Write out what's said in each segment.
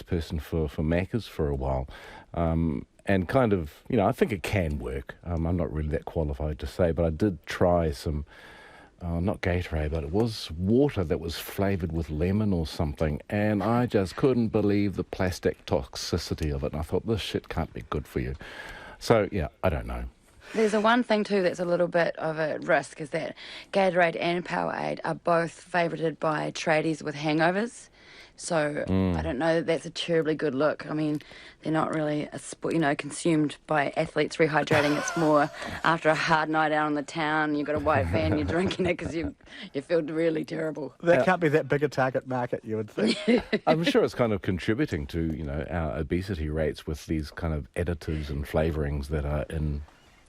spokesperson for Macca's for a while. And kind of, I think it can work. I'm not really that qualified to say, but I did try some, not Gatorade, but it was water that was flavoured with lemon or something, and I just couldn't believe the plastic toxicity of it, and I thought, this shit can't be good for you. So, yeah, I don't know. There's one thing too that's a little bit of a risk, is that Gatorade and Powerade are both favoured by tradies with hangovers. So I don't know that that's a terribly good look. I mean, they're not really, consumed by athletes rehydrating. It's more after a hard night out on the town, you've got a white van, you're drinking it because you feel really terrible. That can't be that big a target market, you would think. I'm sure it's kind of contributing to, our obesity rates with these kind of additives and flavourings that are in,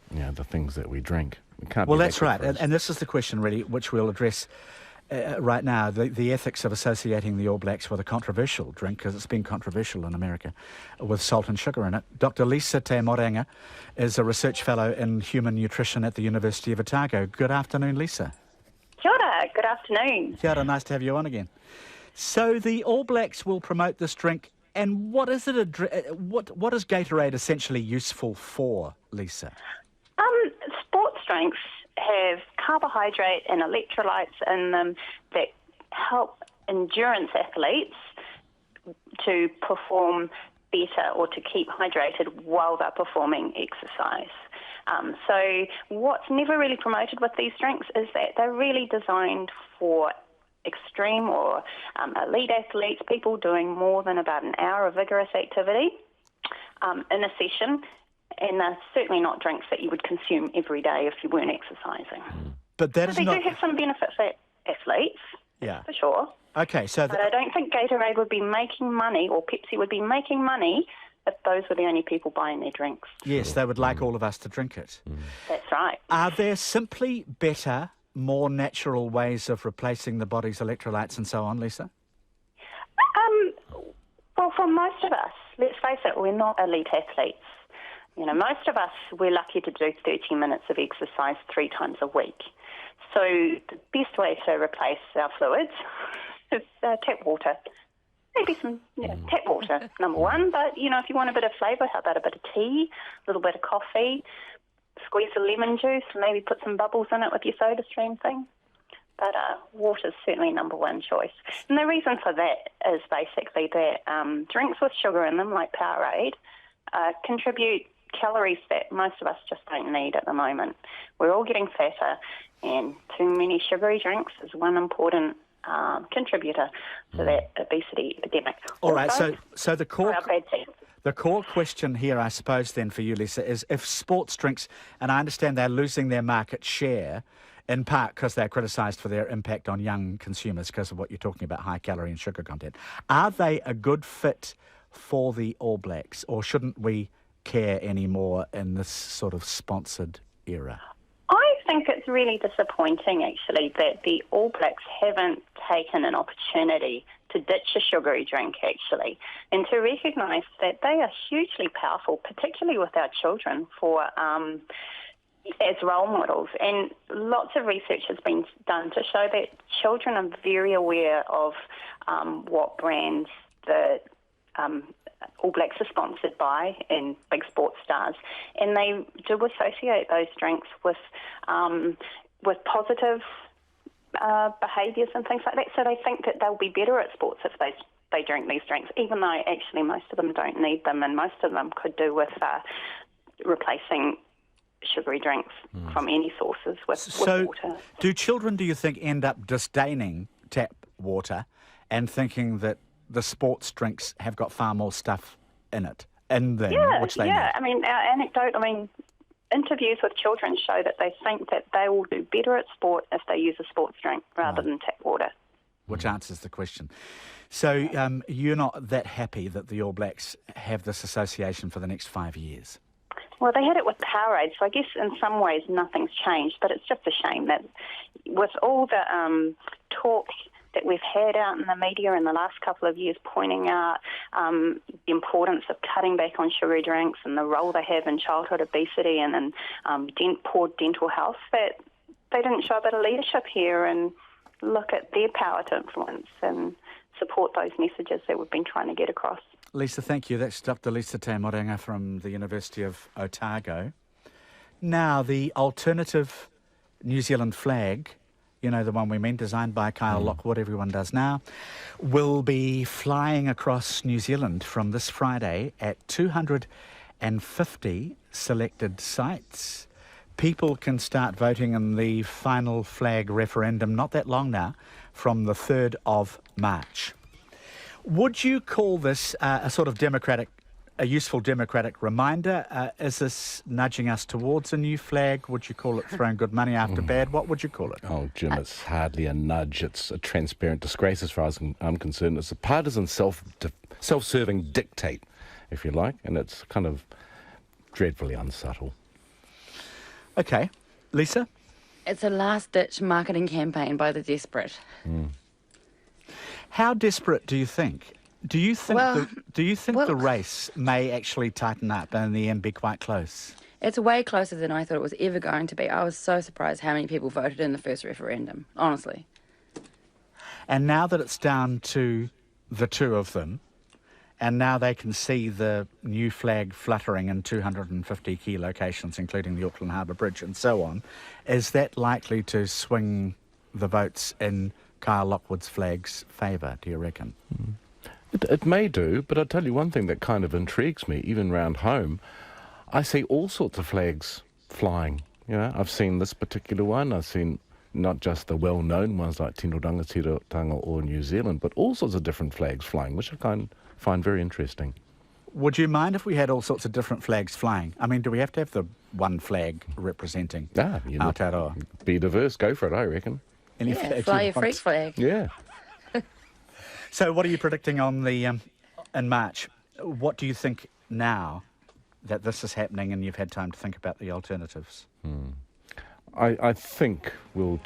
the things that we drink. Well, that's right. And this is the question, really, which we'll address right now, the ethics of associating the All Blacks with a controversial drink, because it's been controversial in America, with salt and sugar in it. Dr. Lisa Te Morenga is a research fellow in human nutrition at the University of Otago. Good afternoon, Lisa. Kia ora, good afternoon. Kia ora, nice to have you on again. So the All Blacks will promote this drink, and what is it? What is Gatorade essentially useful for, Lisa? Sports drinks have carbohydrate and electrolytes in them that help endurance athletes to perform better or to keep hydrated while they're performing exercise. So what's never really promoted with these drinks is that they're really designed for extreme or elite athletes, people doing more than about an hour of vigorous activity in a session. And they're certainly not drinks that you would consume every day if you weren't exercising. But that so is they not... do have some benefits for athletes, for sure. Okay, so... But I don't think Gatorade would be making money, or Pepsi would be making money, if those were the only people buying their drinks. Yes, they would like all of us to drink it. That's right. Are there simply better, more natural ways of replacing the body's electrolytes and so on, Lisa? Well, for most of us, let's face it, we're not elite athletes. Most of us, we're lucky to do 30 minutes of exercise 3 times a week. So the best way to replace our fluids is tap water. Maybe some tap water, number one. But, if you want a bit of flavour, how about a bit of tea, a little bit of coffee, squeeze a lemon juice, maybe put some bubbles in it with your soda stream thing. But water's certainly number one choice. And the reason for that is basically that drinks with sugar in them, like Powerade, contribute calories that most of us just don't need at the moment. We're all getting fatter, and too many sugary drinks is one important contributor to that obesity epidemic. All right, so the core question here, I suppose, then for you, Lisa, is if sports drinks, and I understand they're losing their market share, in part because they're criticised for their impact on young consumers because of what you're talking about, high calorie and sugar content, are they a good fit for the All Blacks, or shouldn't we care anymore in this sort of sponsored era? I think it's really disappointing, actually, that the All Blacks haven't taken an opportunity to ditch a sugary drink, actually, and to recognise that they are hugely powerful, particularly with our children, for as role models. And lots of research has been done to show that children are very aware of what brands the All Blacks are sponsored by and big sports stars, and they do associate those drinks with positive behaviours and things like that. So they think that they'll be better at sports if they drink these drinks, even though actually most of them don't need them, and most of them could do with replacing sugary drinks from any sources with water. Do children, do you think, end up disdaining tap water and thinking that the sports drinks have got far more stuff in them, which they need? I mean, interviews with children show that they think that they will do better at sport if they use a sports drink rather than tap water. Which answers the question. So you're not that happy that the All Blacks have this association for the next 5 years? Well, they had it with Powerade, so I guess in some ways nothing's changed, but it's just a shame that with all the talk that we've had out in the media in the last couple of years pointing out the importance of cutting back on sugary drinks and the role they have in childhood obesity and poor dental health, that they didn't show a bit of leadership here and look at their power to influence and support those messages that we've been trying to get across. Lisa, thank you. That's Dr. Lisa Te Morenga from the University of Otago. Now, the alternative New Zealand flag, you know, the one we mean, designed by Kyle Lockwood, everyone does now, will be flying across New Zealand from this Friday at 250 selected sites. People can start voting in the final flag referendum not that long now, from the 3rd of March. Would you call this a sort of a useful democratic reminder? Is this nudging us towards a new flag? Would you call it throwing good money after bad? What would you call it? Oh, Jim, it's hardly a nudge. It's a transparent disgrace as far as I'm concerned. It's a partisan self-serving dictate, if you like, and it's kind of dreadfully unsubtle. Okay. Lisa? It's a last-ditch marketing campaign by the desperate. How desperate do you think? Do you think the race may actually tighten up and in the end be quite close? It's way closer than I thought it was ever going to be. I was so surprised how many people voted in the first referendum, honestly. And now that it's down to the two of them, and now they can see the new flag fluttering in 250 key locations, including the Auckland Harbour Bridge and so on, is that likely to swing the votes in Kyle Lockwood's flag's favour, do you reckon? It may do, but I'll tell you one thing that kind of intrigues me, even round home. I see all sorts of flags flying. You know, I've seen this particular one. I've seen not just the well-known ones like Tindoranga, Tirotanga or New Zealand, but all sorts of different flags flying, which I find very interesting. Would you mind if we had all sorts of different flags flying? I mean, do we have to have the one flag representing Aotearoa? Be diverse, go for it, I reckon. Any Yeah, fly your freak flag. Yeah. So what are you predicting on the in March? What do you think now that this is happening and you've had time to think about the alternatives? I think we'll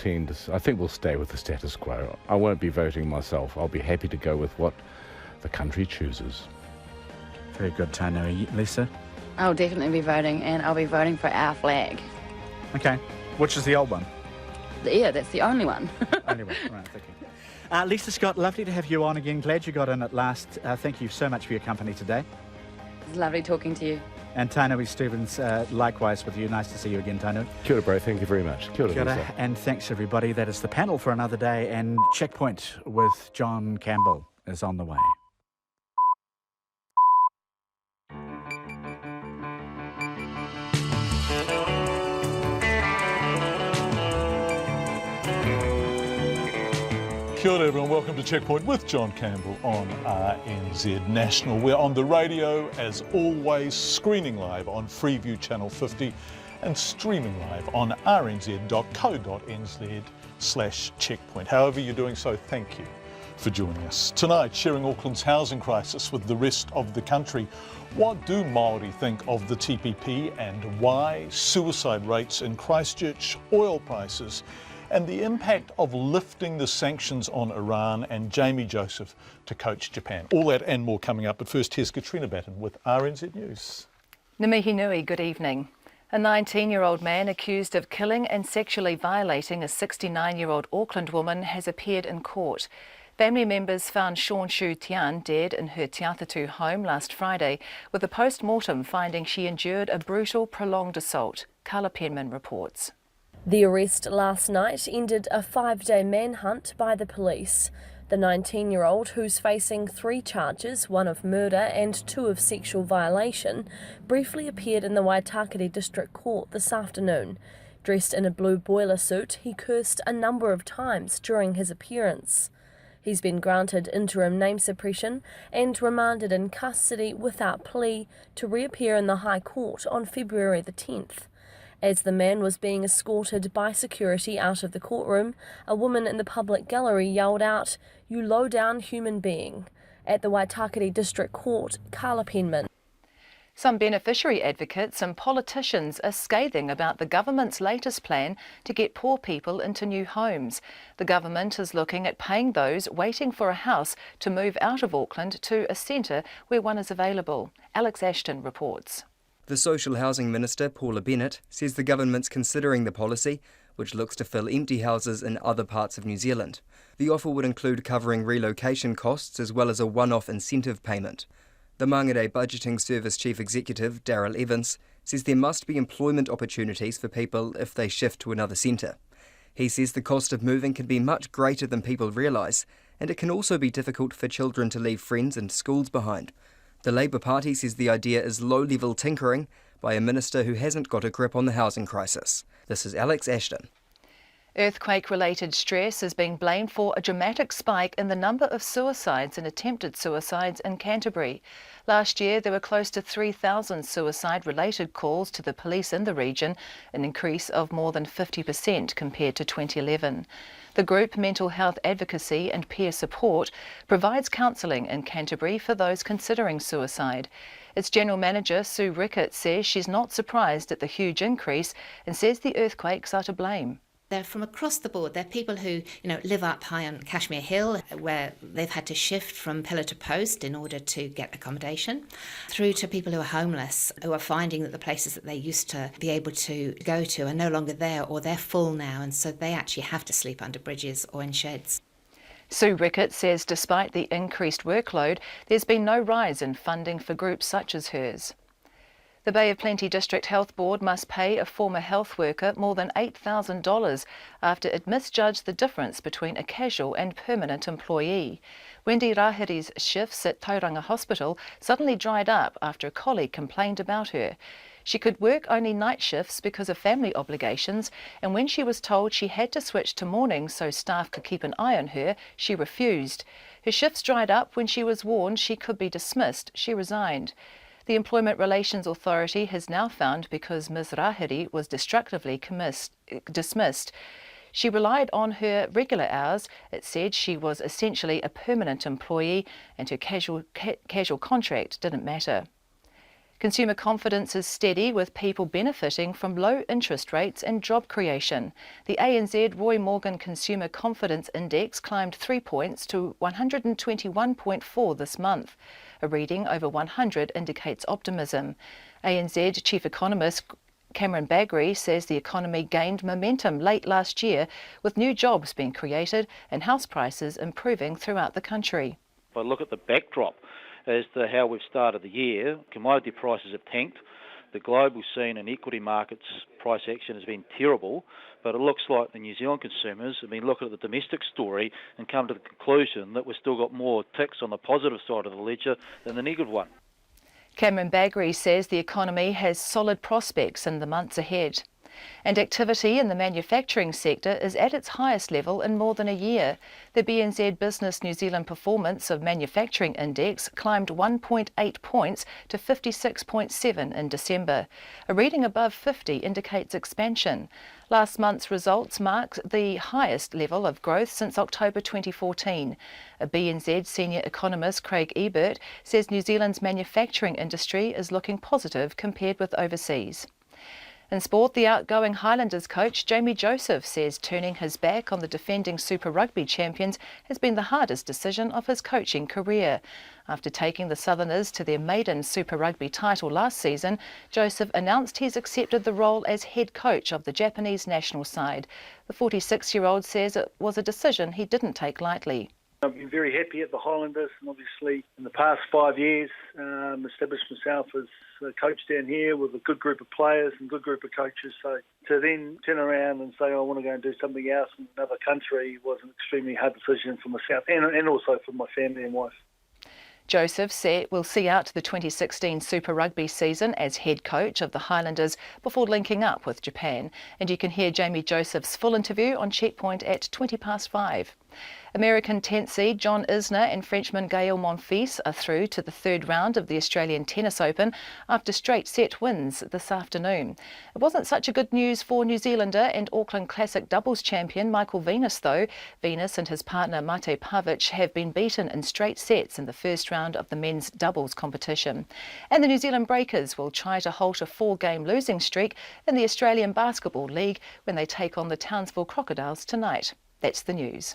stay with the status quo. I won't be voting myself. I'll be happy to go with what the country chooses. Very good, Tainui. Lisa? I'll definitely be voting, and I'll be voting for our flag. Okay. Which is the old one? Yeah, that's the only one. Only one. Right, thank you. Lisa Scott, lovely to have you on again. Glad you got in at last. Thank you so much for your company today. It's lovely talking to you. And Tainui Stevens, likewise with you. Nice to see you again, Tainui. Kia ora, bro. Thank you very much. Kia ora, Kia ora, Lisa. and thanks, everybody. That is the panel for another day, and Checkpoint with John Campbell is on the way. Kia ora everyone, welcome to Checkpoint with John Campbell on RNZ National. We're on the radio as always, screening live on Freeview Channel 50 and streaming live on rnz.co.nz/checkpoint. However you're doing so, thank you for joining us. Tonight, sharing Auckland's housing crisis with the rest of the country. What do Māori think of the TPP and why? Suicide rates in Christchurch, oil prices, and the impact of lifting the sanctions on Iran, and Jamie Joseph to coach Japan. All that and more coming up, but first here's Katrina Batten with RNZ News. Ngā mihi nui, good evening. A 19-year-old man accused of killing and sexually violating a 69-year-old Auckland woman has appeared in court. Family members found Sean Shu Tian dead in her Te Atatū home last Friday, with a post-mortem finding she endured a brutal, prolonged assault. Carla Penman reports. The arrest last night ended a 5-day manhunt by the police. The 19-year-old, who's facing 3 charges, 1 of murder and 2 of sexual violation, briefly appeared in the Waitakere District Court this afternoon. Dressed in a blue boiler suit, he cursed a number of times during his appearance. He's been granted interim name suppression and remanded in custody without plea to reappear in the High Court on February the 10th. As the man was being escorted by security out of the courtroom, a woman in the public gallery yelled out, "You low-down human being." At the Waitakere District Court, Carla Penman. Some beneficiary advocates and politicians are scathing about the government's latest plan to get poor people into new homes. The government is looking at paying those waiting for a house to move out of Auckland to a centre where one is available. Alex Ashton reports. The Social Housing Minister, Paula Bennett, says the government's considering the policy, which looks to fill empty houses in other parts of New Zealand. The offer would include covering relocation costs as well as a one-off incentive payment. The Mangere Budgeting Service Chief Executive, Daryl Evans, says there must be employment opportunities for people if they shift to another centre. He says the cost of moving can be much greater than people realise, and it can also be difficult for children to leave friends and schools behind. The Labour Party says the idea is low-level tinkering by a minister who hasn't got a grip on the housing crisis. This is Alex Ashton. Earthquake-related stress is being blamed for a dramatic spike in the number of suicides and attempted suicides in Canterbury. Last year, there were close to 3,000 suicide-related calls to the police in the region, an increase of more than 50% compared to 2011. The group Mental Health Advocacy and Peer Support provides counselling in Canterbury for those considering suicide. Its General Manager, Sue Rickett, says she's not surprised at the huge increase and says the earthquakes are to blame. They're from across the board. They're people who, live up high on Cashmere Hill, where they've had to shift from pillar to post in order to get accommodation, through to people who are homeless, who are finding that the places that they used to be able to go to are no longer there, or they're full now, and so they actually have to sleep under bridges or in sheds. Sue Rickett says despite the increased workload, there's been no rise in funding for groups such as hers. The Bay of Plenty District Health Board must pay a former health worker more than $8,000 after it misjudged the difference between a casual and permanent employee. Wendy Rahiri's shifts at Tauranga Hospital suddenly dried up after a colleague complained about her. She could work only night shifts because of family obligations, and when she was told she had to switch to mornings so staff could keep an eye on her, she refused. Her shifts dried up when she was warned she could be dismissed. She resigned. The Employment Relations Authority has now found because Ms Rahiri was destructively dismissed. She relied on her regular hours. It said she was essentially a permanent employee and her casual contract didn't matter. Consumer confidence is steady, with people benefiting from low interest rates and job creation. The ANZ Roy Morgan Consumer Confidence Index climbed 3 points to 121.4 this month. A reading over 100 indicates optimism. ANZ Chief Economist Cameron Bagri says the economy gained momentum late last year, with new jobs being created and house prices improving throughout the country. If I look at the backdrop as to how we've started the year, commodity prices have tanked. The global scene and equity markets price action has been terrible, but it looks like the New Zealand consumers have been looking at the domestic story and come to the conclusion that we've still got more ticks on the positive side of the ledger than the negative one. Cameron Bagri says the economy has solid prospects in the months ahead. And activity in the manufacturing sector is at its highest level in more than a year. The BNZ Business New Zealand Performance of Manufacturing Index climbed 1.8 points to 56.7 in December. A reading above 50 indicates expansion. Last month's results marked the highest level of growth since October 2014. A BNZ senior economist, Craig Ebert, says New Zealand's manufacturing industry is looking positive compared with overseas. In sport, the outgoing Highlanders coach Jamie Joseph says turning his back on the defending Super Rugby champions has been the hardest decision of his coaching career. After taking the Southerners to their maiden Super Rugby title last season, Joseph announced he's accepted the role as head coach of the Japanese national side. The 46-year-old says it was a decision he didn't take lightly. I've been very happy at the Highlanders, and obviously in the past 5 years established myself as a coach down here with a good group of players and good group of coaches. So to then turn around and say, I want to go and do something else in another country was an extremely hard decision for myself and also for my family and wife. Joseph will see out the 2016 Super Rugby season as head coach of the Highlanders before linking up with Japan. And you can hear Jamie Joseph's full interview on Checkpoint at 5:20. American 10th seed John Isner and Frenchman Gael Monfils are through to the third round of the Australian Tennis Open after straight set wins this afternoon. It wasn't such a good news for New Zealander and Auckland Classic doubles champion Michael Venus though. Venus and his partner Mate Pavic have been beaten in straight sets in the first round of the men's doubles competition. And the New Zealand Breakers will try to halt a 4-game losing streak in the Australian Basketball League when they take on the Townsville Crocodiles tonight. That's the news.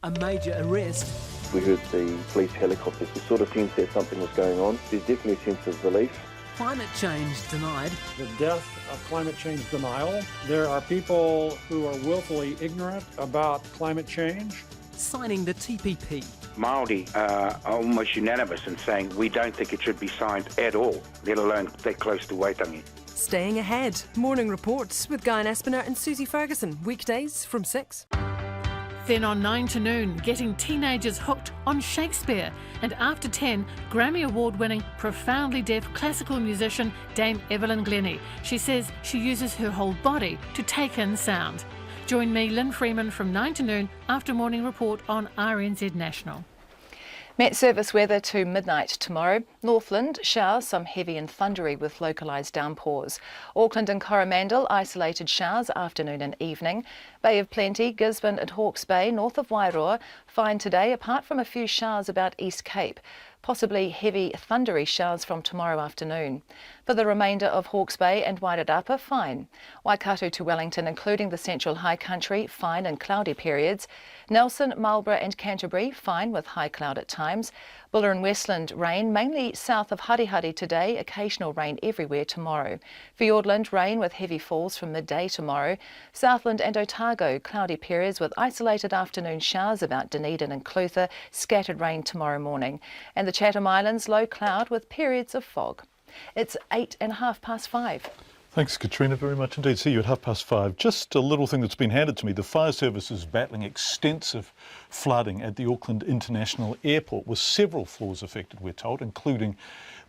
A major arrest. We heard the police helicopters. We sort of sensed that something was going on. There's definitely a sense of relief. Climate change denied. The death of climate change denial. There are people who are willfully ignorant about climate change. Signing the TPP. Māori are almost unanimous in saying we don't think it should be signed at all, let alone that close to Waitangi. Staying ahead. Morning reports with Guy Aspinall and Susie Ferguson. Weekdays from 6. Then on 9 to noon, getting teenagers hooked on Shakespeare. And after 10, Grammy Award-winning, profoundly deaf classical musician Dame Evelyn Glennie. She says she uses her whole body to take in sound. Join me, Lynn Freeman, from 9 to noon after Morning Report on RNZ National. Met Service weather to midnight tomorrow. Northland, showers, some heavy and thundery with localised downpours. Auckland and Coromandel, isolated showers afternoon and evening. Bay of Plenty, Gisborne and Hawke's Bay, north of Wairoa, fine today apart from a few showers about East Cape. Possibly heavy thundery showers from tomorrow afternoon. For the remainder of Hawke's Bay and Wairarapa, fine. Waikato to Wellington, including the central high country, fine and cloudy periods. Nelson, Marlborough and Canterbury, fine with high cloud at times. Buller and Westland, rain, mainly south of Harihari today, occasional rain everywhere tomorrow. Fiordland, rain with heavy falls from midday tomorrow. Southland and Otago, cloudy periods with isolated afternoon showers about Dunedin and Clutha, scattered rain tomorrow morning. And the Chatham Islands, low cloud with periods of fog. It's 5:08. Thanks, Katrina, very much indeed. See you at 5:30. Just a little thing that's been handed to me. The fire service is battling extensive flooding at the Auckland International Airport, with several floors affected, we're told, including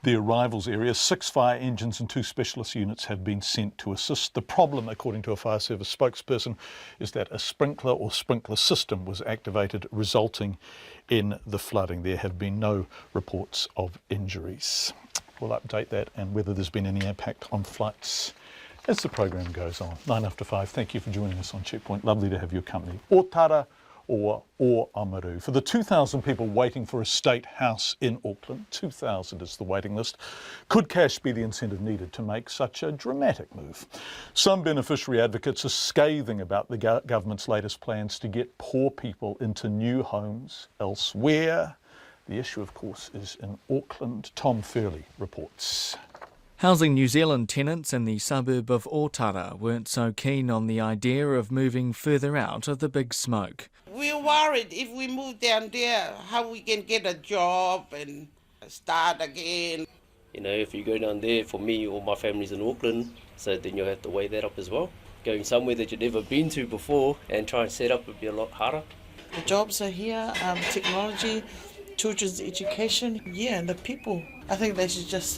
the arrivals area. 6 fire engines and 2 specialist units have been sent to assist. The problem, according to a fire service spokesperson, is that a sprinkler or sprinkler system was activated, resulting in the flooding. There have been no reports of injuries. We'll update that and whether there's been any impact on flights as the program goes on. 5:09. Thank you for joining us on Checkpoint. Lovely to have your company. Otara or Amaru. For the 2,000 people waiting for a state house in Auckland, 2,000 is the waiting list, could cash be the incentive needed to make such a dramatic move? Some beneficiary advocates are scathing about the government's latest plans to get poor people into new homes elsewhere. The issue, of course, is in Auckland. Tom Furley reports. Housing New Zealand tenants in the suburb of Otara weren't so keen on the idea of moving further out of the big smoke. We're worried if we move down there, how we can get a job and start again. You know, if you go down there, for me, all my family's in Auckland, so then you'll have to weigh that up as well. Going somewhere that you've never been to before and try and set up would be a lot harder. The jobs are here, technology, children's education, and the people. I think they should just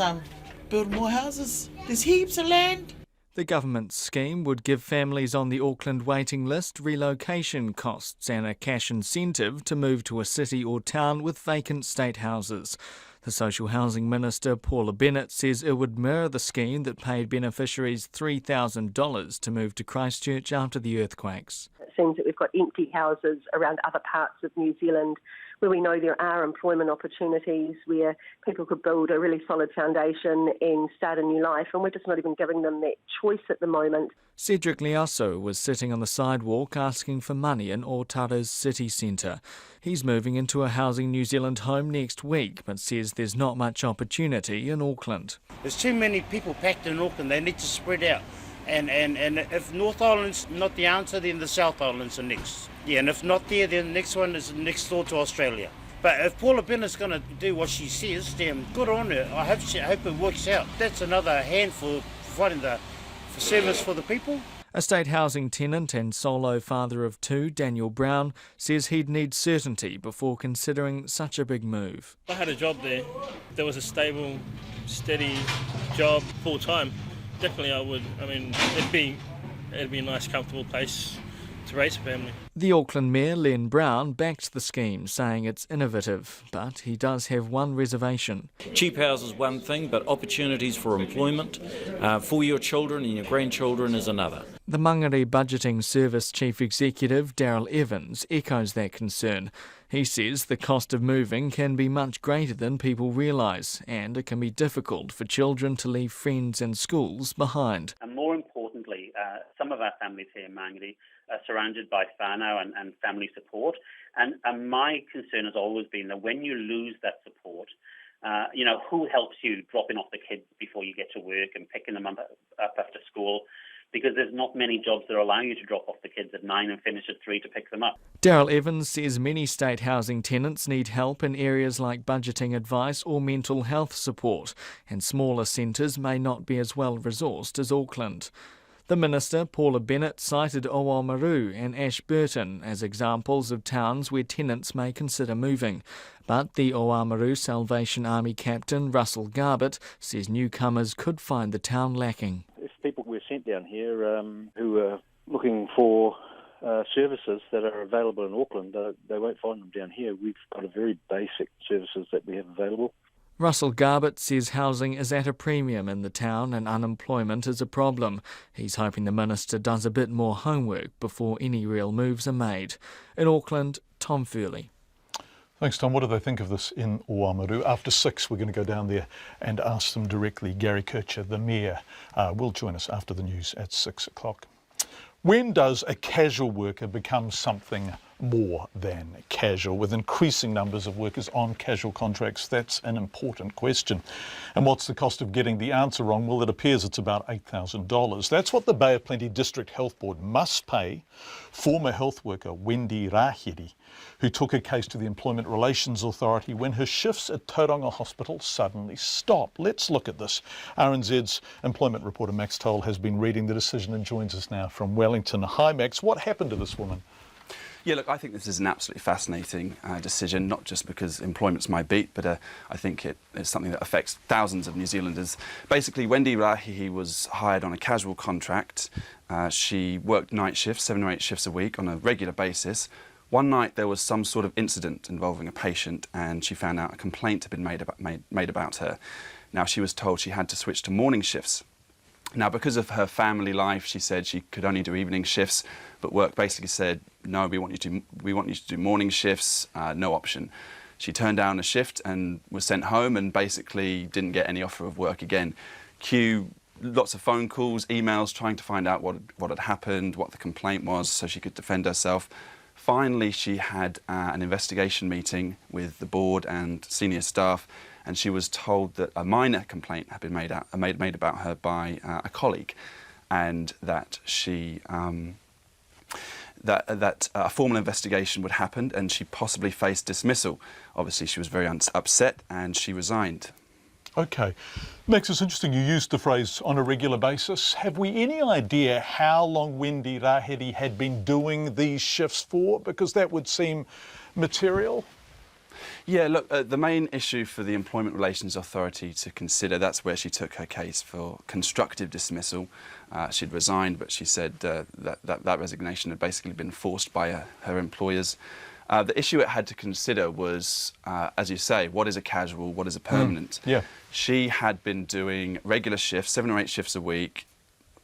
build more houses. There's heaps of land. The government's scheme would give families on the Auckland waiting list relocation costs and a cash incentive to move to a city or town with vacant state houses. The Social Housing Minister, Paula Bennett, says it would mirror the scheme that paid beneficiaries $3,000 to move to Christchurch after the earthquakes. It seems that we've got empty houses around other parts of New Zealand where we know there are employment opportunities, where people could build a really solid foundation and start a new life, and we're just not even giving them that choice at the moment. Cedric Liasso was sitting on the sidewalk asking for money in Otara's city centre. He's moving into a Housing New Zealand home next week, but says there's not much opportunity in Auckland. There's too many people packed in Auckland. They need to spread out. And if North Island's not the answer, then the South Island's the next. Yeah, and if not there, then the next one is next door to Australia. But if Paula Bennett's going to do what she says, then good on her. I hope it works out. That's another hand for providing the service for the people. A state housing tenant and solo father of 2, Daniel Brown, says he'd need certainty before considering such a big move. If I had a job there, there was a stable, steady job full time, definitely I would. I mean, it'd be a nice, comfortable place to raise a family. The Auckland Mayor, Len Brown, backed the scheme, saying it's innovative, but he does have one reservation. Cheap house is one thing, but opportunities for employment for your children and your grandchildren is another. The Mangere Budgeting Service Chief Executive, Daryl Evans, echoes that concern. He says the cost of moving can be much greater than people realise, and it can be difficult for children to leave friends and schools behind. And more importantly, some of our families here in Mangere are surrounded by whānau and family support. And my concern has always been that when you lose that support, who helps you dropping off the kids before you get to work and picking them up after school? because there's not many jobs that allow you to drop off the kids at 9 and finish at 3 to pick them up. Daryl Evans says many state housing tenants need help in areas like budgeting advice or mental health support, and smaller centres may not be as well resourced as Auckland. The Minister, Paula Bennett, cited Oamaru and Ashburton as examples of towns where tenants may consider moving. But the Oamaru Salvation Army captain, Russell Garbutt, says newcomers could find the town lacking. If people were sent down here who are looking for services that are available in Auckland, they won't find them down here. We've got a very basic services that we have available. Russell Garbutt says housing is at a premium in the town and unemployment is a problem. He's hoping the Minister does a bit more homework before any real moves are made. In Auckland, Tom Furley. Thanks, Tom. What do they think of this in Oamaru? After 6, we're going to go down there and ask them directly. Gary Kircher, the Mayor, will join us after the news at 6 o'clock. When does a casual worker become something more than casual? With increasing numbers of workers on casual contracts, that's an important question. And what's the cost of getting the answer wrong? Well, it appears it's about $8,000. That's what the Bay of Plenty District Health Board must pay former health worker Wendy Rahiri, who took her case to the Employment Relations Authority when her shifts at Tauranga Hospital suddenly stopped. Let's look at this. RNZ's employment reporter Max Toll has been reading the decision and joins us now from Wellington. Hi Max, what happened to this woman? Yeah, look, I think this is an absolutely fascinating decision, not just because employment's my beat, but I think it's something that affects thousands of New Zealanders. Basically, Wendy Rahiri was hired on a casual contract. She worked night shifts, 7 or 8 shifts a week on a regular basis. One night there was some sort of incident involving a patient and she found out a complaint had been made about her. Now, she was told she had to switch to morning shifts. Now, because of her family life, she said she could only do evening shifts, but work basically said, no, we want you to do morning shifts, no option. She turned down a shift and was sent home and basically didn't get any offer of work again. Lots of phone calls, emails, trying to find out what had happened, what the complaint was, so she could defend herself. Finally, she had an investigation meeting with the board and senior staff, and she was told that a minor complaint had been made about her by a colleague, and that that a formal investigation would happen and she possibly faced dismissal. Obviously, she was very upset and she resigned. OK. Max, it's interesting you used the phrase on a regular basis. Have we any idea how long Wendy Rahiri had been doing these shifts for? Because that would seem material. Yeah, look, the main issue for the Employment Relations Authority to consider, that's where she took her case for constructive dismissal. She'd resigned, but she said that resignation had basically been forced by her employers. The issue it had to consider was, as you say, what is a casual, what is a permanent? Yeah. She had been doing regular shifts, 7 or 8 shifts a week,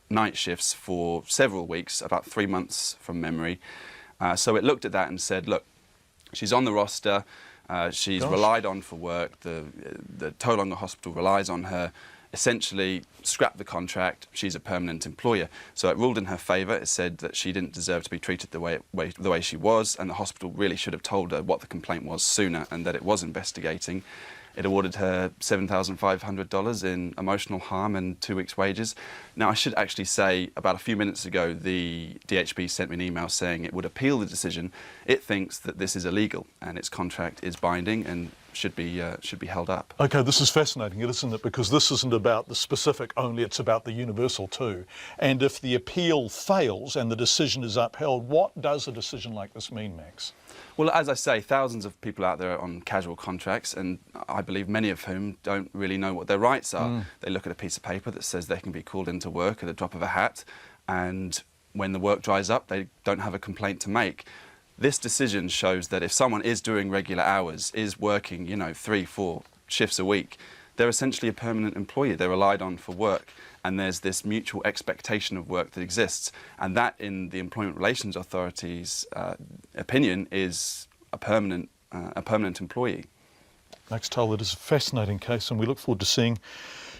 night shifts for several weeks, about 3 months from memory. So it looked at that and said, look, she's on the roster, she's relied on for work, the Tauranga Hospital relies on her, essentially scrap the contract, she's a permanent employer. So it ruled in her favour. It said that she didn't deserve to be treated the way she was, and the hospital really should have told her what the complaint was sooner and that it was investigating. It awarded her $7,500 in emotional harm and 2 weeks' wages. Now, I should actually say, about a few minutes ago, the DHB sent me an email saying it would appeal the decision. It thinks that this is illegal and its contract is binding and should be held up. OK, this is fascinating, isn't it? Because this isn't about the specific only, it's about the universal too. And if the appeal fails and the decision is upheld, what does a decision like this mean, Max? Well, as I say, thousands of people out there are on casual contracts, and I believe many of whom don't really know what their rights are. They look at a piece of paper that says they can be called into work at a drop of a hat, and when the work dries up, they don't have a complaint to make. This decision shows that if someone is doing regular hours, is working, 3-4 shifts a week, they're essentially a permanent employee. They're relied on for work, and there's this mutual expectation of work that exists, and that, in the Employment Relations Authority's opinion, is a permanent employee. Max Toll, it is a fascinating case, and we look forward to seeing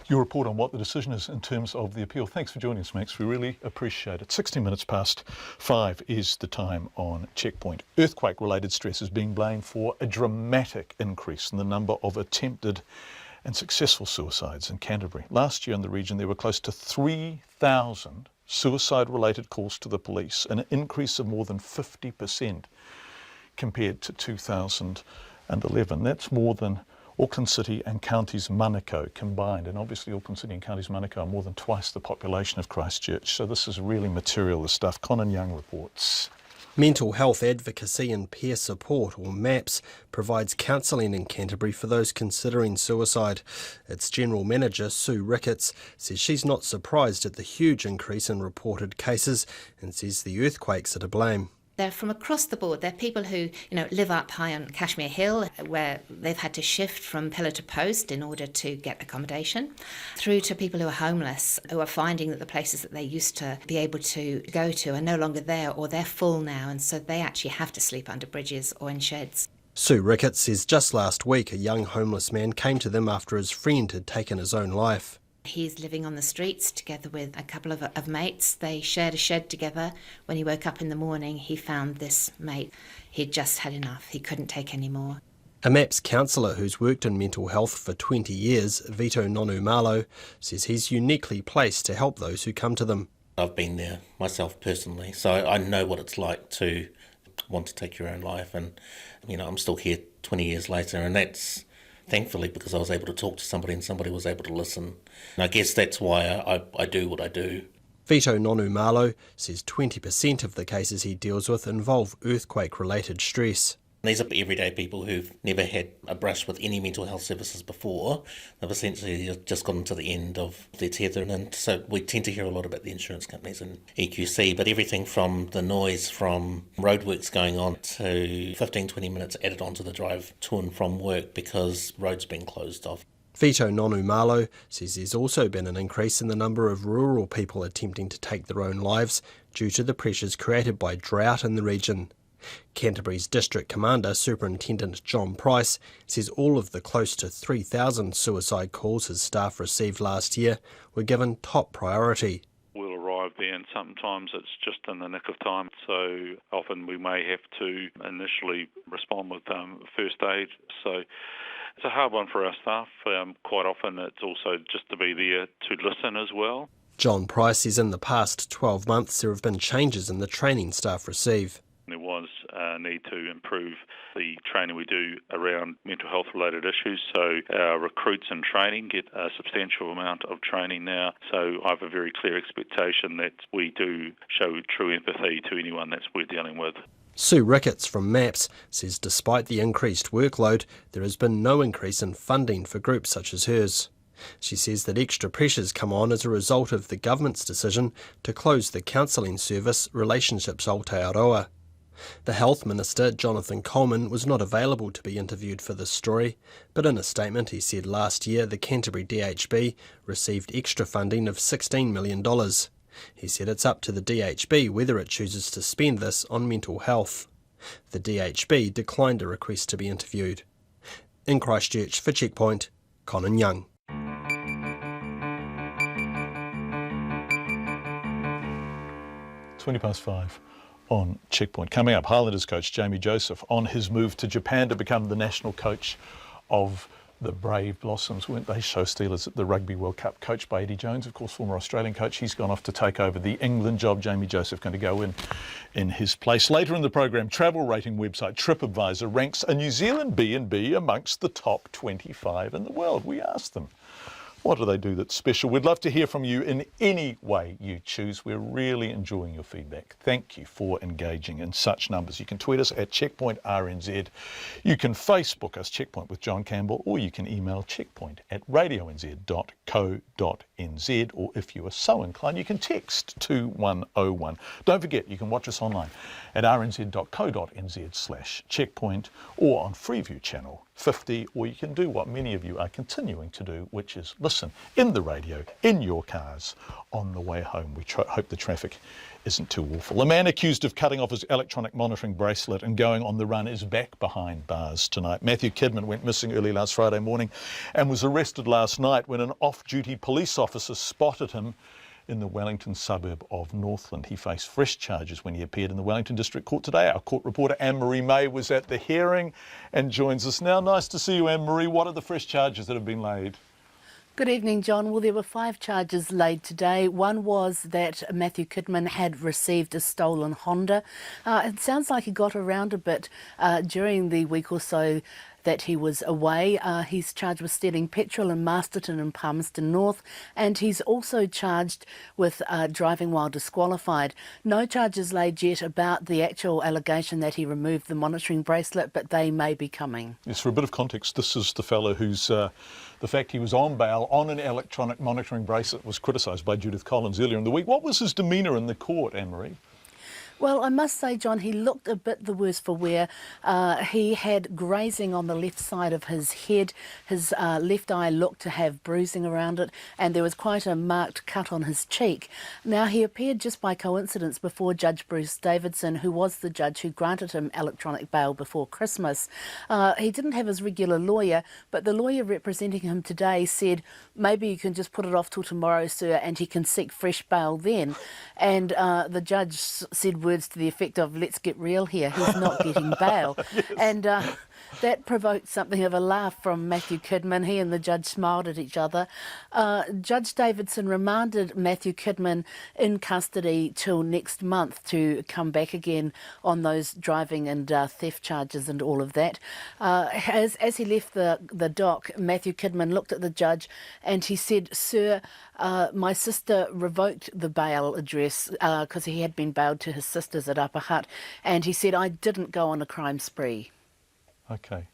your report on what the decision is in terms of the appeal. Thanks for joining us, Max. We really appreciate it. 16 minutes past 5 is the time on Checkpoint. Earthquake-related stress is being blamed for a dramatic increase in the number of attempted and successful suicides in Canterbury. Last year in the region, there were close to 3,000 suicide-related calls to the police, an increase of more than 50% compared to 2011. That's more than Auckland City and Counties Manukau combined, and obviously Auckland City and Counties Manukau are more than twice the population of Christchurch, so this is really material, this stuff. Conan Young reports. Mental Health Advocacy and Peer Support, or MAPS, provides counselling in Canterbury for those considering suicide. Its General Manager, Sue Ricketts, says she's not surprised at the huge increase in reported cases and says the earthquakes are to blame. They're from across the board. They're people who, live up high on Cashmere Hill, where they've had to shift from pillar to post in order to get accommodation, through to people who are homeless, who are finding that the places that they used to be able to go to are no longer there, or they're full now, and so they actually have to sleep under bridges or in sheds. Sue Ricketts says just last week a young homeless man came to them after his friend had taken his own life. He's living on the streets together with a couple of mates. They shared a shed together. When he woke up in the morning, he found this mate. He'd just had enough. He couldn't take any more. A MAPS counsellor who's worked in mental health for 20 years, Vito Nonumalo, says he's uniquely placed to help those who come to them. I've been there myself personally, so I know what it's like to want to take your own life, and I'm still here 20 years later, and that's thankfully because I was able to talk to somebody and somebody was able to listen. And I guess that's why I do what I do. Vito Nonumalo says 20% of the cases he deals with involve earthquake-related stress. These are everyday people who've never had a brush with any mental health services before. They've essentially just gotten to the end of their tether, and so we tend to hear a lot about the insurance companies and EQC, but everything from the noise from roadworks going on to 15-20 minutes added onto the drive to and from work because roads been closed off. Vito Nonumalo says there's also been an increase in the number of rural people attempting to take their own lives due to the pressures created by drought in the region. Canterbury's District Commander, Superintendent John Price, says all of the close to 3,000 suicide calls his staff received last year were given top priority. We'll arrive there and sometimes it's just in the nick of time, so often we may have to initially respond with first aid. So it's a hard one for our staff. Quite often it's also just to be there to listen as well. John Price says in the past 12 months there have been changes in the training staff receive. There was a need to improve the training we do around mental health related issues, so our recruits in training get a substantial amount of training now, so I have a very clear expectation that we do show true empathy to anyone that we're dealing with. Sue Ricketts from MAPS says despite the increased workload, there has been no increase in funding for groups such as hers. She says that extra pressures come on as a result of the government's decision to close the counselling service Relationships Aotearoa. The Health Minister, Jonathan Coleman, was not available to be interviewed for this story, but in a statement he said last year the Canterbury DHB received extra funding of $16 million. He said it's up to the DHB whether it chooses to spend this on mental health. The DHB declined a request to be interviewed. In Christchurch for Checkpoint, Conan Young. 5:20 on Checkpoint. Coming up, Highlanders coach Jamie Joseph on his move to Japan to become the national coach of the Brave Blossoms. Weren't they show stealers at the Rugby World Cup, coached by Eddie Jones, of course, former Australian coach. He's gone off to take over the England job. Jamie Joseph going to go in his place. Later in the program, travel rating website TripAdvisor ranks a New Zealand B&B amongst the top 25 in the world. We asked them, what do they do that's special? We'd love to hear from you in any way you choose. We're really enjoying your feedback. Thank you for engaging in such numbers. You can tweet us at Checkpoint RNZ. You can Facebook us, Checkpoint with John Campbell, or you can email checkpoint@radionz.co.nz, or if you are so inclined, you can text 2101. Don't forget, you can watch us online at rnz.co.nz/checkpoint or on Freeview channel 50, or you can do what many of you are continuing to do, which is listen in the radio, in your cars, on the way home. We hope the traffic isn't too awful. A man accused of cutting off his electronic monitoring bracelet and going on the run is back behind bars tonight. Matthew Kidman went missing early last Friday morning and was arrested last night when an off-duty police officer spotted him in the Wellington suburb of Northland. He faced fresh charges when he appeared in the Wellington District Court today. Our court reporter Anne-Marie May was at the hearing and joins us now. Nice to see you, Anne-Marie. What are the fresh charges that have been laid? Good evening, John. Well, there were 5 charges laid today. One was that Matthew Kidman had received a stolen Honda. It sounds like he got around a bit during the week or so that he was away. He's charged with stealing petrol in Masterton and Palmerston North, and he's also charged with driving while disqualified. No charges laid yet about the actual allegation that he removed the monitoring bracelet, but they may be coming. Yes, for a bit of context, this is the fellow who's the fact he was on bail on an electronic monitoring bracelet was criticised by Judith Collins earlier in the week. What was his demeanour in the court, Anne-Marie? Well, I must say, John, he looked a bit the worse for wear. He had grazing on the left side of his head. His left eye looked to have bruising around it, and there was quite a marked cut on his cheek. Now, he appeared just by coincidence before Judge Bruce Davidson, who was the judge who granted him electronic bail before Christmas. He didn't have his regular lawyer, but the lawyer representing him today said, maybe you can just put it off till tomorrow, sir, and he can seek fresh bail then. And the judge said words to the effect of, let's get real here, he's not getting bail. Yes. And that provoked something of a laugh from Matthew Kidman. He and the judge smiled at each other. Judge Davidson remanded Matthew Kidman in custody till next month to come back again on those driving and theft charges and all of that. As he left the dock, Matthew Kidman looked at the judge and he said, "Sir, my sister revoked the bail address because he had been bailed to his sisters at Upper Hutt, and he said, I didn't go on a crime spree." Okay.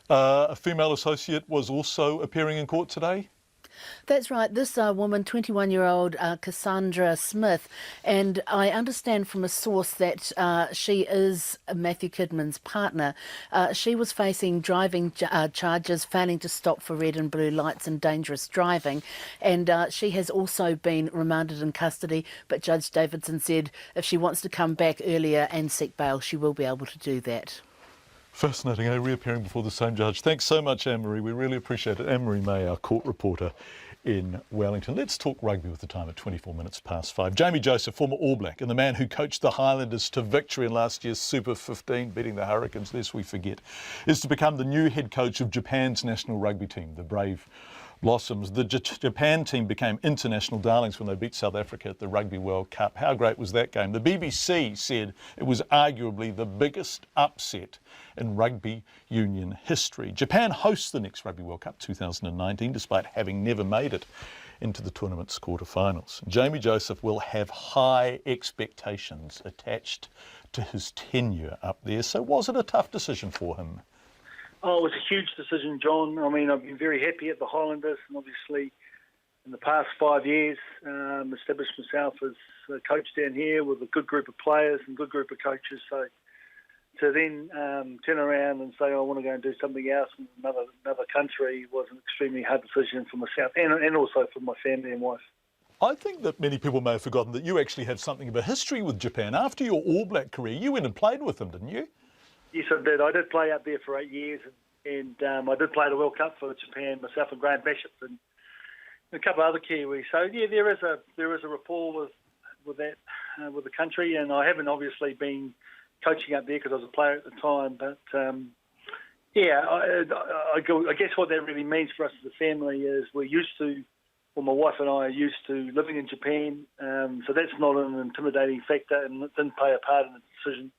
A female associate was also appearing in court today? That's right. This woman, 21-year-old Cassandra Smith, and I understand from a source that she is Matthew Kidman's partner. She was facing driving charges, failing to stop for red and blue lights and dangerous driving, and she has also been remanded in custody, but Judge Davidson said if she wants to come back earlier and seek bail, she will be able to do that. Fascinating, reappearing before the same judge. Thanks so much, Anne-Marie. We really appreciate it. Anne-Marie May, our court reporter in Wellington. Let's talk rugby with the time at 24 minutes past 5. Jamie Joseph, former All Black, and the man who coached the Highlanders to victory in last year's Super 15, beating the Hurricanes, lest we forget, is to become the new head coach of Japan's national rugby team, the Brave Blossoms. The Japan team became international darlings when they beat South Africa at the Rugby World Cup. How great was that game? The BBC said it was arguably the biggest upset in rugby union history. Japan hosts the next Rugby World Cup 2019, despite having never made it into the tournament's quarterfinals. Jamie Joseph will have high expectations attached to his tenure up there. So was it a tough decision for him? Oh, it was a huge decision, John. I mean, I've been very happy at the Highlanders, and obviously in the past 5 years, established myself as a coach down here with a good group of players and good group of coaches. So to then turn around and say, I want to go and do something else in another country was an extremely hard decision for myself and also for my family and wife. I think that many people may have forgotten that you actually have something of a history with Japan. After your All Black career, you went and played with them, didn't you? Yes, I did. I did play up there for 8 years, and I did play the World Cup for Japan myself and Graham Bishop and a couple of other Kiwis. So yeah, there is a rapport with that with the country, and I haven't obviously been coaching up there because I was a player at the time. But I guess what that really means for us as a family is we're used to, well, my wife and I are used to living in Japan, so that's not an intimidating factor, and it didn't play a part in the decision.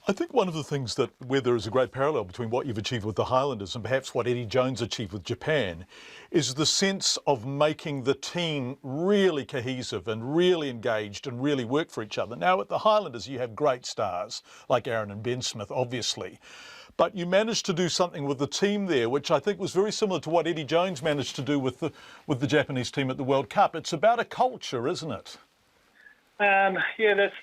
I think one of the things that where there is a great parallel between what you've achieved with the Highlanders and perhaps what Eddie Jones achieved with Japan is the sense of making the team really cohesive and really engaged and really work for each other. Now, at the Highlanders, you have great stars like Aaron and Ben Smith, obviously. But you managed to do something with the team there, which I think was very similar to what Eddie Jones managed to do with the Japanese team at the World Cup. It's about a culture, isn't it? Yeah,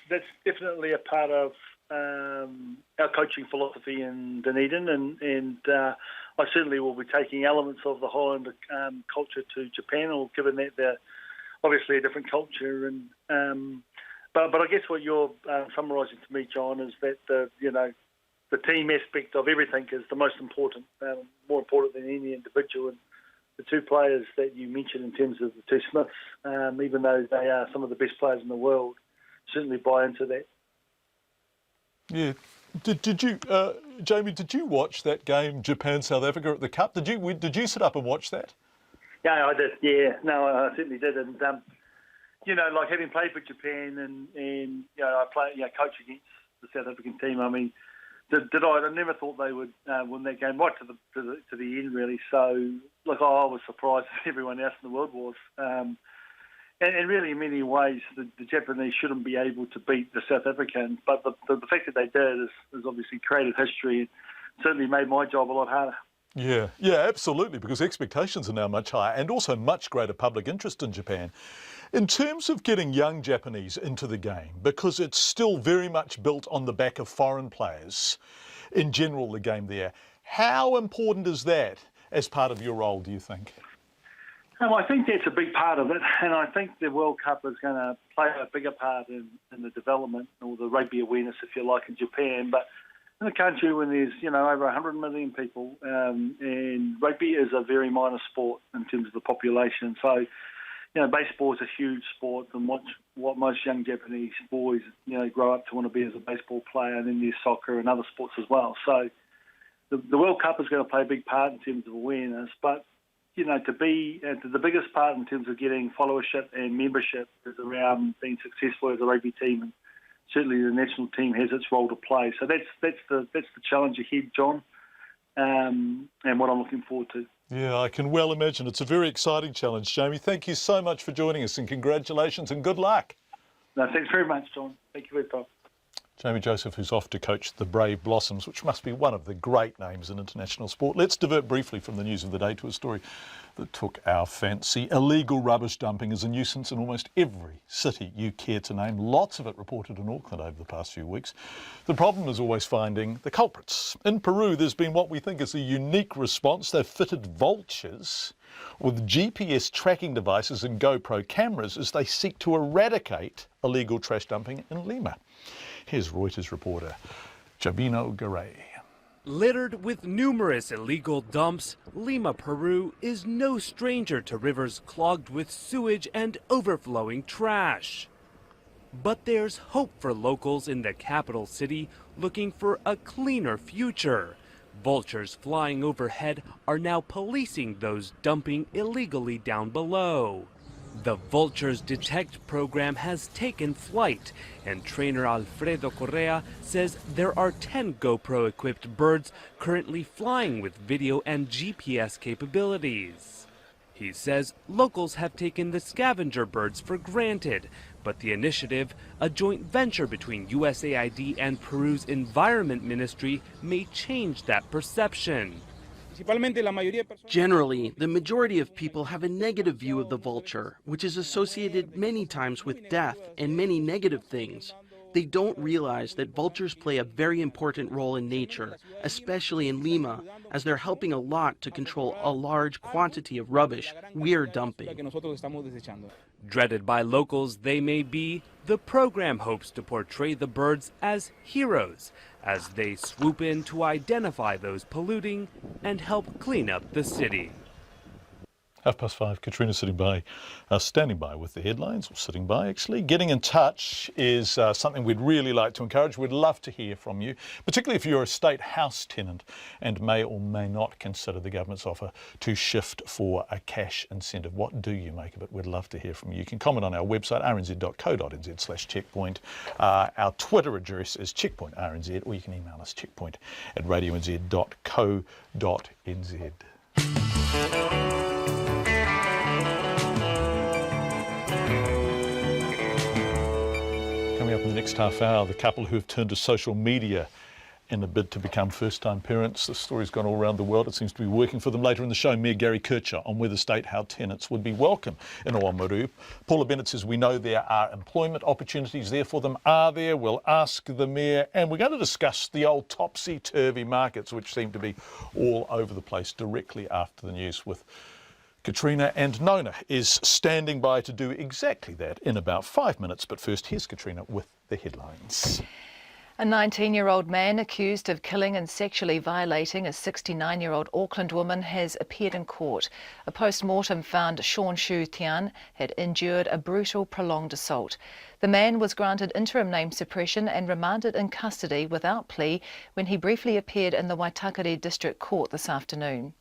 that's definitely a part of our coaching philosophy in Dunedin, and I certainly will be taking elements of the Highlander culture to Japan, or given that they're obviously a different culture. And but I guess what you're summarising to me, John, is that the team aspect of everything is the most important, more important than any individual. And the two players that you mentioned in terms of the two Smiths, even though they are some of the best players in the world, certainly buy into that. Yeah. Did you, Jamie? Did you watch that game, Japan South Africa at the Cup? Did you sit up and watch that? Yeah, I did. Yeah, no, I certainly did. And you know, like having played for Japan and I coach against the South African team. I mean, I never thought they would win that game right to the end, really. So, look, I was surprised as everyone else in the world was. And really, in many ways, the Japanese shouldn't be able to beat the South Africans. But the fact that they did is obviously created history and certainly made my job a lot harder. Yeah, absolutely, because expectations are now much higher and also much greater public interest in Japan. In terms of getting young Japanese into the game, because it's still very much built on the back of foreign players, in general, the game there, how important is that as part of your role, do you think? I think that's a big part of it, and I think the World Cup is going to play a bigger part in the development or the rugby awareness, if you like, in Japan. But in a country when there's, over 100 million people, and rugby is a very minor sport in terms of the population. So, baseball is a huge sport, and what most young Japanese boys, grow up to want to be as a baseball player, and then there's soccer and other sports as well. So the World Cup is going to play a big part in terms of awareness, but to be the biggest part in terms of getting followership and membership is around being successful as a rugby team, and certainly the national team has its role to play. So that's the challenge ahead, John, and what I'm looking forward to. Yeah, I can well imagine. It's a very exciting challenge, Jamie. Thank you so much for joining us, and congratulations and good luck. No, thanks very much, John. Thank you for your time. Jamie Joseph, who's off to coach the Brave Blossoms, which must be one of the great names in international sport. Let's divert briefly from the news of the day to a story that took our fancy. Illegal rubbish dumping is a nuisance in almost every city you care to name. Lots of it reported in Auckland over the past few weeks. The problem is always finding the culprits. In Peru, there's been what we think is a unique response. They've fitted vultures with GPS tracking devices and GoPro cameras as they seek to eradicate illegal trash dumping in Lima. Here's Reuters reporter Jabino Garay. Littered with numerous illegal dumps, Lima, Peru is no stranger to rivers clogged with sewage and overflowing trash. But there's hope for locals in the capital city looking for a cleaner future. Vultures flying overhead are now policing those dumping illegally down below. The Vultures Detect program has taken flight, and trainer Alfredo Correa says there are 10 GoPro-equipped birds currently flying with video and GPS capabilities. He says locals have taken the scavenger birds for granted, but the initiative, a joint venture between USAID and Peru's Environment Ministry, may change that perception. Generally, the majority of people have a negative view of the vulture, which is associated many times with death and many negative things. They don't realize that vultures play a very important role in nature, especially in Lima, as they're helping a lot to control a large quantity of rubbish we're dumping. Dreaded by locals they may be, the program hopes to portray the birds as heroes as they swoop in to identify those polluting and help clean up the city. 5:30, Katrina standing by with the headlines, or sitting by actually. Getting in touch is something we'd really like to encourage. We'd love to hear from you, particularly if you're a state house tenant and may or may not consider the government's offer to shift for a cash incentive. What do you make of it? We'd love to hear from you. You can comment on our website, rnz.co.nz/checkpoint. Our Twitter address is checkpointrnz, or you can email us checkpoint@radionz.co.nz. Coming up in the next half hour, the couple who have turned to social media in a bid to become first-time parents. The story's gone all around the world. It seems to be working for them. Later in the show, Mayor Gary Kircher on whether state house tenants would be welcome in Oamaru. Paula Bennett says we know there are employment opportunities there for them. Are there? We'll ask the Mayor. And we're going to discuss the old topsy-turvy markets, which seem to be all over the place, directly after the news with Katrina, and Nona is standing by to do exactly that in about 5 minutes. But first, here's Katrina with the headlines. A 19-year-old man accused of killing and sexually violating a 69-year-old Auckland woman has appeared in court. A post-mortem found Sean Shu Tian had endured a brutal, prolonged assault. The man was granted interim name suppression and remanded in custody without plea when he briefly appeared in the Waitakere District Court this afternoon.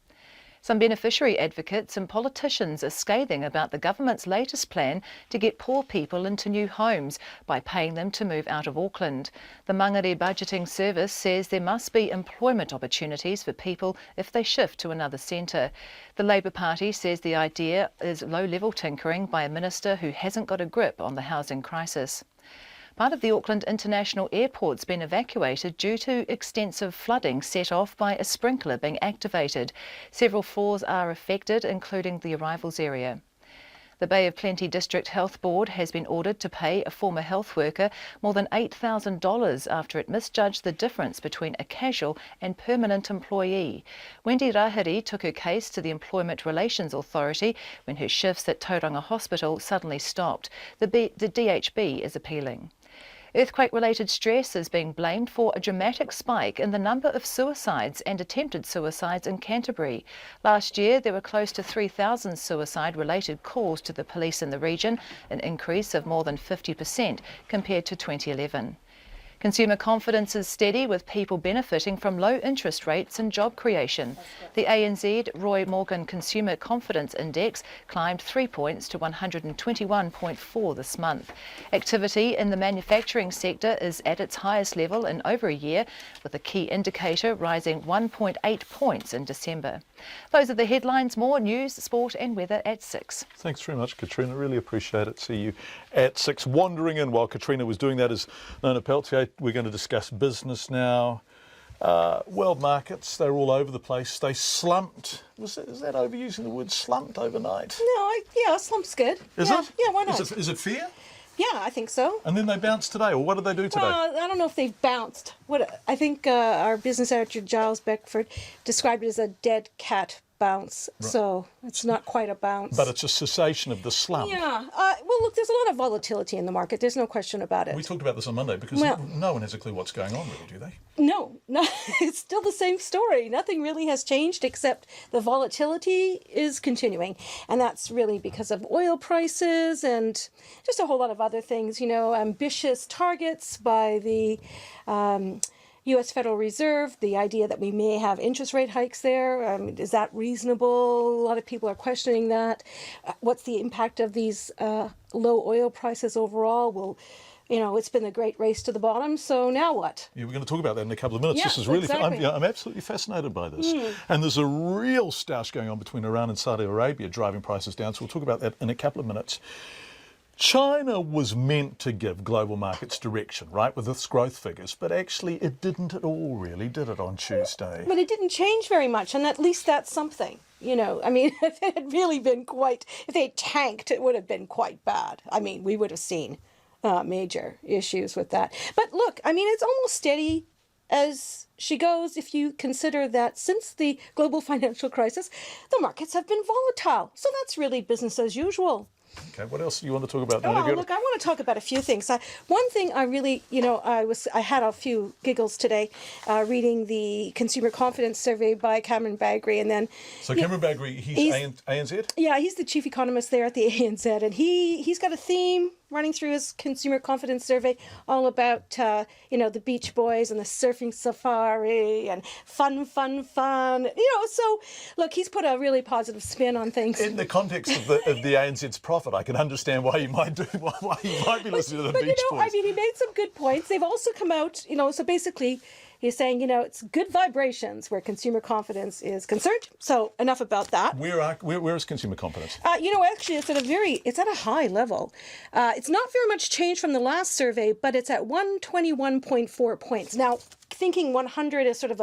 Some beneficiary advocates and politicians are scathing about the government's latest plan to get poor people into new homes by paying them to move out of Auckland. The Mangere Budgeting Service says there must be employment opportunities for people if they shift to another centre. The Labour Party says the idea is low-level tinkering by a minister who hasn't got a grip on the housing crisis. Part of the Auckland International Airport's been evacuated due to extensive flooding set off by a sprinkler being activated. Several floors are affected, including the arrivals area. The Bay of Plenty District Health Board has been ordered to pay a former health worker more than $8,000 after it misjudged the difference between a casual and permanent employee. Wendy Rahiri took her case to the Employment Relations Authority when her shifts at Tauranga Hospital suddenly stopped. The DHB is appealing. Earthquake-related stress is being blamed for a dramatic spike in the number of suicides and attempted suicides in Canterbury. Last year, there were close to 3,000 suicide-related calls to the police in the region, an increase of more than 50% compared to 2011. Consumer confidence is steady, with people benefiting from low interest rates and job creation. The ANZ Roy Morgan Consumer Confidence Index climbed 3 points to 121.4 this month. Activity in the manufacturing sector is at its highest level in over a year, with a key indicator rising 1.8 points in December. Those are the headlines. More news, sport and weather at 6. Thanks very much, Katrina. Really appreciate it. See you at 6. Wandering in while Katrina was doing that is Nona Peltier. We're going to discuss business now. World markets, they're all over the place. They slumped. Is that overusing the word slumped overnight? No, yeah, slump's good. Is it? it? Yeah, why not? Is it fair? Yeah, I think so. And then they bounced today, or what did they do today? Well, I don't know if they've bounced. I think our business editor, Giles Beckford, described it as a dead cat bounce. Right. So it's not quite a bounce. But it's a cessation of the slump. Yeah. Well, look, there's a lot of volatility in the market. There's no question about it. We talked about this on Monday because no one has a clue what's going on, really, do they? No, it's still the same story. Nothing really has changed except the volatility is continuing. And that's really because of oil prices and just a whole lot of other things, ambitious targets by the U.S. Federal Reserve, the idea that we may have interest rate hikes there. Is that reasonable? A lot of people are questioning that. What's the impact of these low oil prices overall? Well, it's been a great race to the bottom, so now what? Yeah, we're going to talk about that in a couple of minutes. Yeah, this is really exactly. I'm absolutely fascinated by this. And there's a real stoush going on between Iran and Saudi Arabia driving prices down, so we'll talk about that in a couple of minutes. China was meant to give global markets direction, right, with its growth figures, but actually it didn't at all, really, did it, on Tuesday? But it didn't change very much, and at least that's something. If it had really been if they tanked, it would have been quite bad. We would have seen major issues with that. But look, it's almost steady as she goes if you consider that since the global financial crisis, the markets have been volatile. So that's really business as usual. Okay, what else do you want to talk about? Look, I want to talk about a few things. One thing I really, I had a few giggles today reading the consumer confidence survey by Cameron Bagri, and then. So Cameron Bagri, he's ANZ? Yeah, he's the chief economist there at the ANZ, and he's got a theme running through his consumer confidence survey all about, the Beach Boys and the surfing safari and fun. So look, he's put a really positive spin on things. In the context of the ANZ's profit, I can understand why you might be listening to the Beach Boys. He made some good points. They've also come out, so basically he's saying, it's good vibrations where consumer confidence is concerned. So enough about that. Where is consumer confidence? Actually, it's at a high level. It's not very much change from the last survey, but it's at 121.4 points. Now, thinking 100 is sort of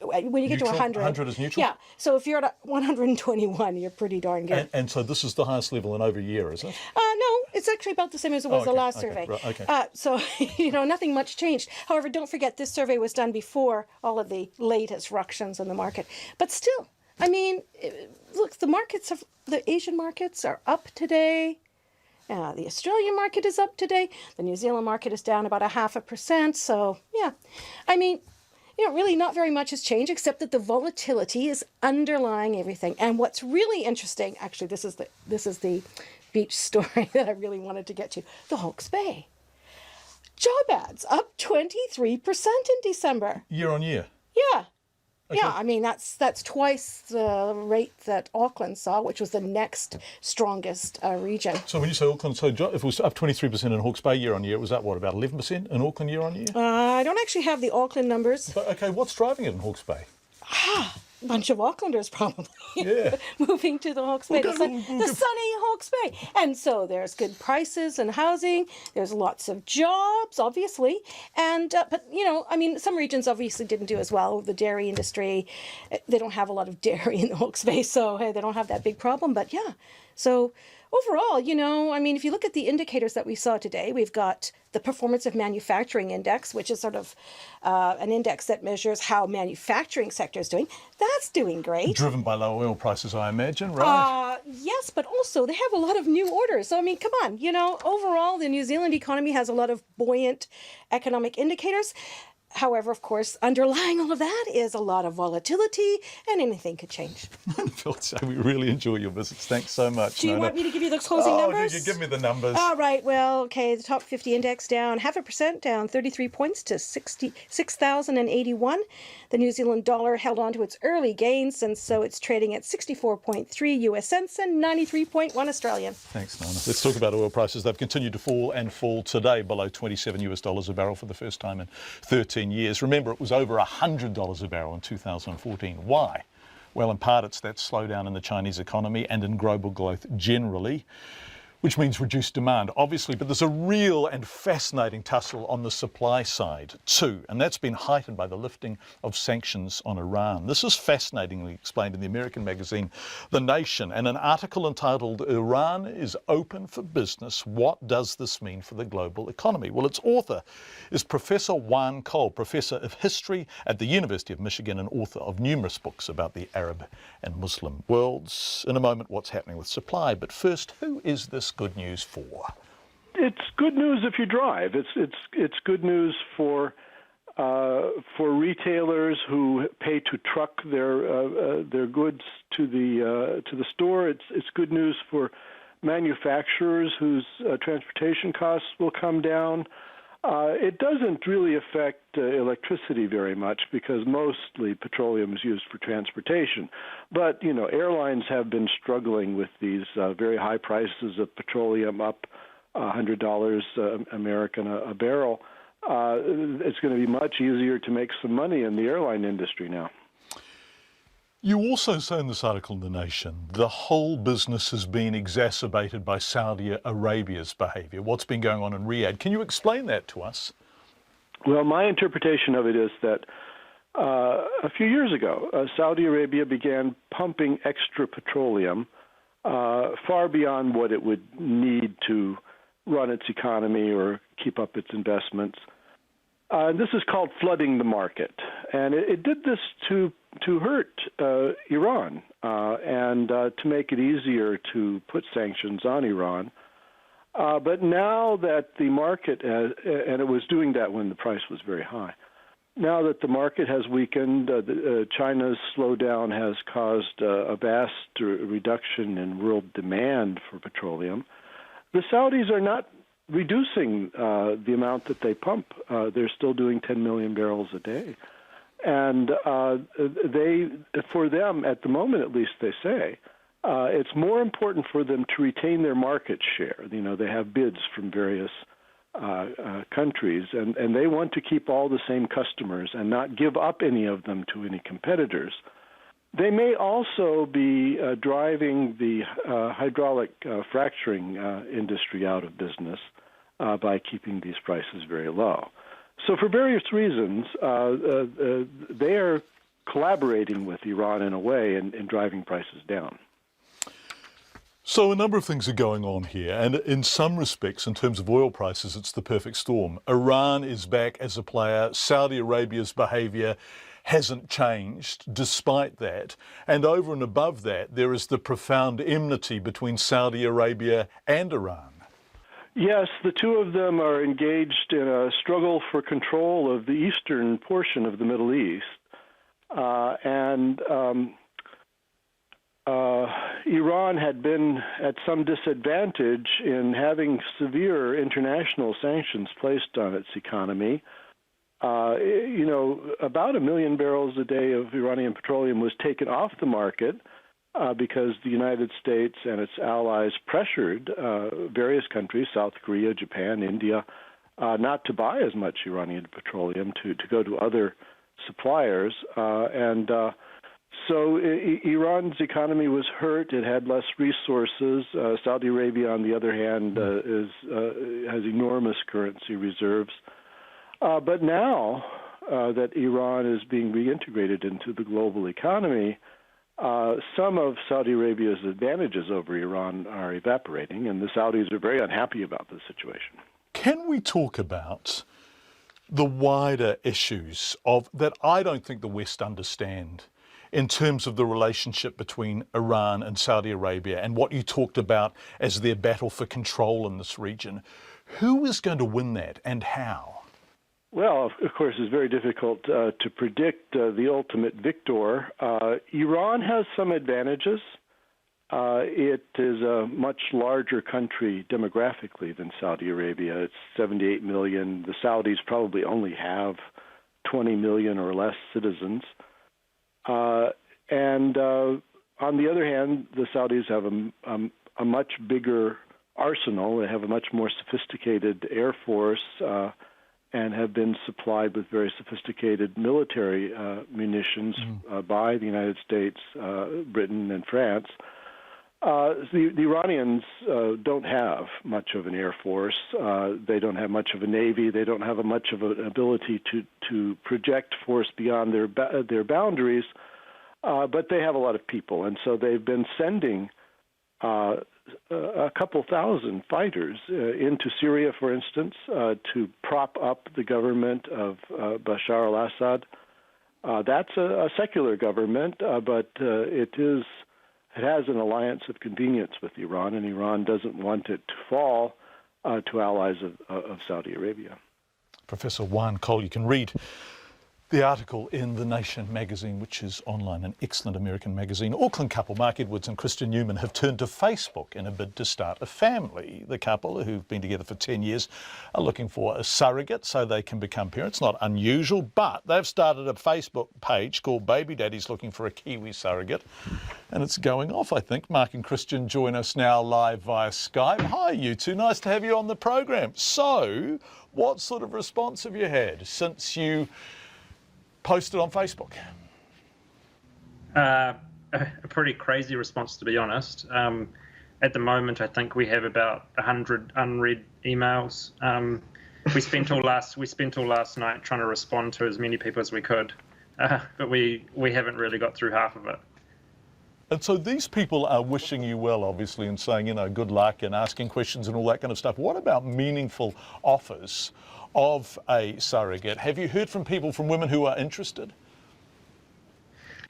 when you get neutral? to 100. 100 is neutral? Yeah. So if you're at 121, you're pretty darn good. And so this is the highest level in over a year, is it? No, it's actually about the same as it was the last survey. Right, okay. So, nothing much changed. However, don't forget this survey was done before all of the latest ructions in the market. But still, look, the Asian markets are up today. The Australian market is up today. The New Zealand market is down about 0.5%. So, yeah, really not very much has changed except that the volatility is underlying everything. And what's really interesting, actually, this is the beach story that I really wanted to get to, the Hawke's Bay. Job ads up 23% in December. Year on year? Yeah. Okay. Yeah, I mean, that's twice the rate that Auckland saw, which was the next strongest region. So when you say Auckland, so if it was up 23% in Hawke's Bay year on year, it was up, what, about 11% in Auckland year on year? I don't actually have the Auckland numbers. But, okay, what's driving it in Hawke's Bay? A bunch of Aucklanders probably moving to the Hawke's Bay, the sunny Hawke's Bay. And so there's good prices and housing, there's lots of jobs, obviously. And, but, you know, I mean, some regions obviously didn't do as well. The dairy industry, they don't have a lot of dairy in the Hawke's Bay, so hey, they don't have that big problem. But yeah, so overall, you know, I mean, if you look at the indicators that we saw today, we've got the Performance of Manufacturing Index, which is sort of an index that measures how manufacturing sector is doing. That's doing great. Driven by low oil prices, I imagine, right? Yes, but also they have a lot of new orders. So, I mean, come on, you know, overall, the New Zealand economy has a lot of buoyant economic indicators. However, of course, underlying all of that is a lot of volatility, and anything could change. So we really enjoy your visits. Thanks so much. Do you want me to give you the closing numbers? Did you give me the numbers? All right. Well, okay. The top 50 index down 0.5%, down 33 points to 66,081. The New Zealand dollar held on to its early gains, and so it's trading at 64.3 US cents and 93.1 Australian. Thanks, Nana. Let's talk about oil prices. They've continued to fall and fall today below $27 a barrel for the first time in 13 years. Remember, it was over $100 a barrel in 2014. Why? Well, in part, it's that slowdown in the Chinese economy and in global growth generally, which means reduced demand, obviously. But there's a real and fascinating tussle on the supply side too, and that's been heightened by the lifting of sanctions on Iran. This is fascinatingly explained in the American magazine The Nation, and an article entitled "Iran is Open for Business. What Does This Mean for the Global Economy?" Well, its author is Professor Juan Cole, Professor of History at the University of Michigan and author of numerous books about the Arab and Muslim worlds. In a moment, what's happening with supply. But first, who is this good news for? It's good news if you drive. It's good news for retailers who pay to truck their goods to the store. It's good news for manufacturers whose transportation costs will come down. It doesn't really affect electricity very much because mostly petroleum is used for transportation. But, you know, airlines have been struggling with these very high prices of petroleum, up $100 American a barrel. It's going to be much easier to make some money in the airline industry now. You also say in this article in The Nation, the whole business has been exacerbated by Saudi Arabia's behaviour. What's been going on in Riyadh? Can you explain that to us? Well, my interpretation of it is that a few years ago, Saudi Arabia began pumping extra petroleum far beyond what it would need to run its economy or keep up its investments. This is called flooding the market, and it did this to hurt Iran and to make it easier to put sanctions on Iran. But now that the market, and it was doing that when the price was very high, now that the market has weakened, China's slowdown has caused a vast reduction in world demand for petroleum. The Saudis are not reducing the amount that they pump. They're still doing 10 million barrels a day. And for them, at the moment at least, they say, it's more important for them to retain their market share. You know, they have bids from various countries, and they want to keep all the same customers and not give up any of them to any competitors. They may also be driving the hydraulic fracturing industry out of business by keeping these prices very low. So for various reasons, they are collaborating with Iran in a way in driving prices down. So a number of things are going on here, and in some respects, in terms of oil prices, it's the perfect storm. Iran is back as a player. Saudi Arabia's behaviour hasn't changed despite that. And over and above that, there is the profound enmity between Saudi Arabia and Iran. Yes, the two of them are engaged in a struggle for control of the eastern portion of the Middle East. Iran had been at some disadvantage in having severe international sanctions placed on its economy. about 1 million barrels a day of Iranian petroleum was taken off the market because the United States and its allies pressured various countries, South Korea, Japan, India, not to buy as much Iranian petroleum, to go to other suppliers. So Iran's economy was hurt. It had less resources. Saudi Arabia, on the other hand, has enormous currency reserves. But now that Iran is being reintegrated into the global economy, some of Saudi Arabia's advantages over Iran are evaporating, and the Saudis are very unhappy about this situation. Can we talk about the wider issues that I don't think the West understand in terms of the relationship between Iran and Saudi Arabia and what you talked about as their battle for control in this region? Who is going to win that and how? Well, of course, it's very difficult to predict the ultimate victor. Iran has some advantages. It is a much larger country demographically than Saudi Arabia. It's 78 million. The Saudis probably only have 20 million or less citizens. And on the other hand, the Saudis have a much bigger arsenal. They have a much more sophisticated air force and have been supplied with very sophisticated military munitions by the United States, Britain, and France. The Iranians don't have much of an air force. They don't have much of a navy. They don't have much of an ability to project force beyond their boundaries. But they have a lot of people, and so they've been sending a couple thousand fighters into Syria, for instance, to prop up the government of Bashar al-Assad. That's a secular government, but it has an alliance of convenience with Iran, and Iran doesn't want it to fall to allies of Saudi Arabia. Professor Juan Cole, you can read the article in The Nation magazine, which is online, an excellent American magazine. Auckland couple Mark Edwards and Christian Newman have turned to Facebook in a bid to start a family. The couple, who've been together for 10 years, are looking for a surrogate so they can become parents. Not unusual, but they've started a Facebook page called Baby Daddy's Looking for a Kiwi Surrogate, and it's going off, I think. Mark and Christian join us now live via Skype. Hi, you two. Nice to have you on the program. So, what sort of response have you had since you posted on Facebook? A pretty crazy response, to be honest. At the moment, I think we have about 100 unread emails. We spent all last night trying to respond to as many people as we could, but we haven't really got through half of it. And so these people are wishing you well, obviously, and saying, good luck and asking questions and all that kind of stuff. What about meaningful offers of a surrogate? Have you heard from people, from women who are interested?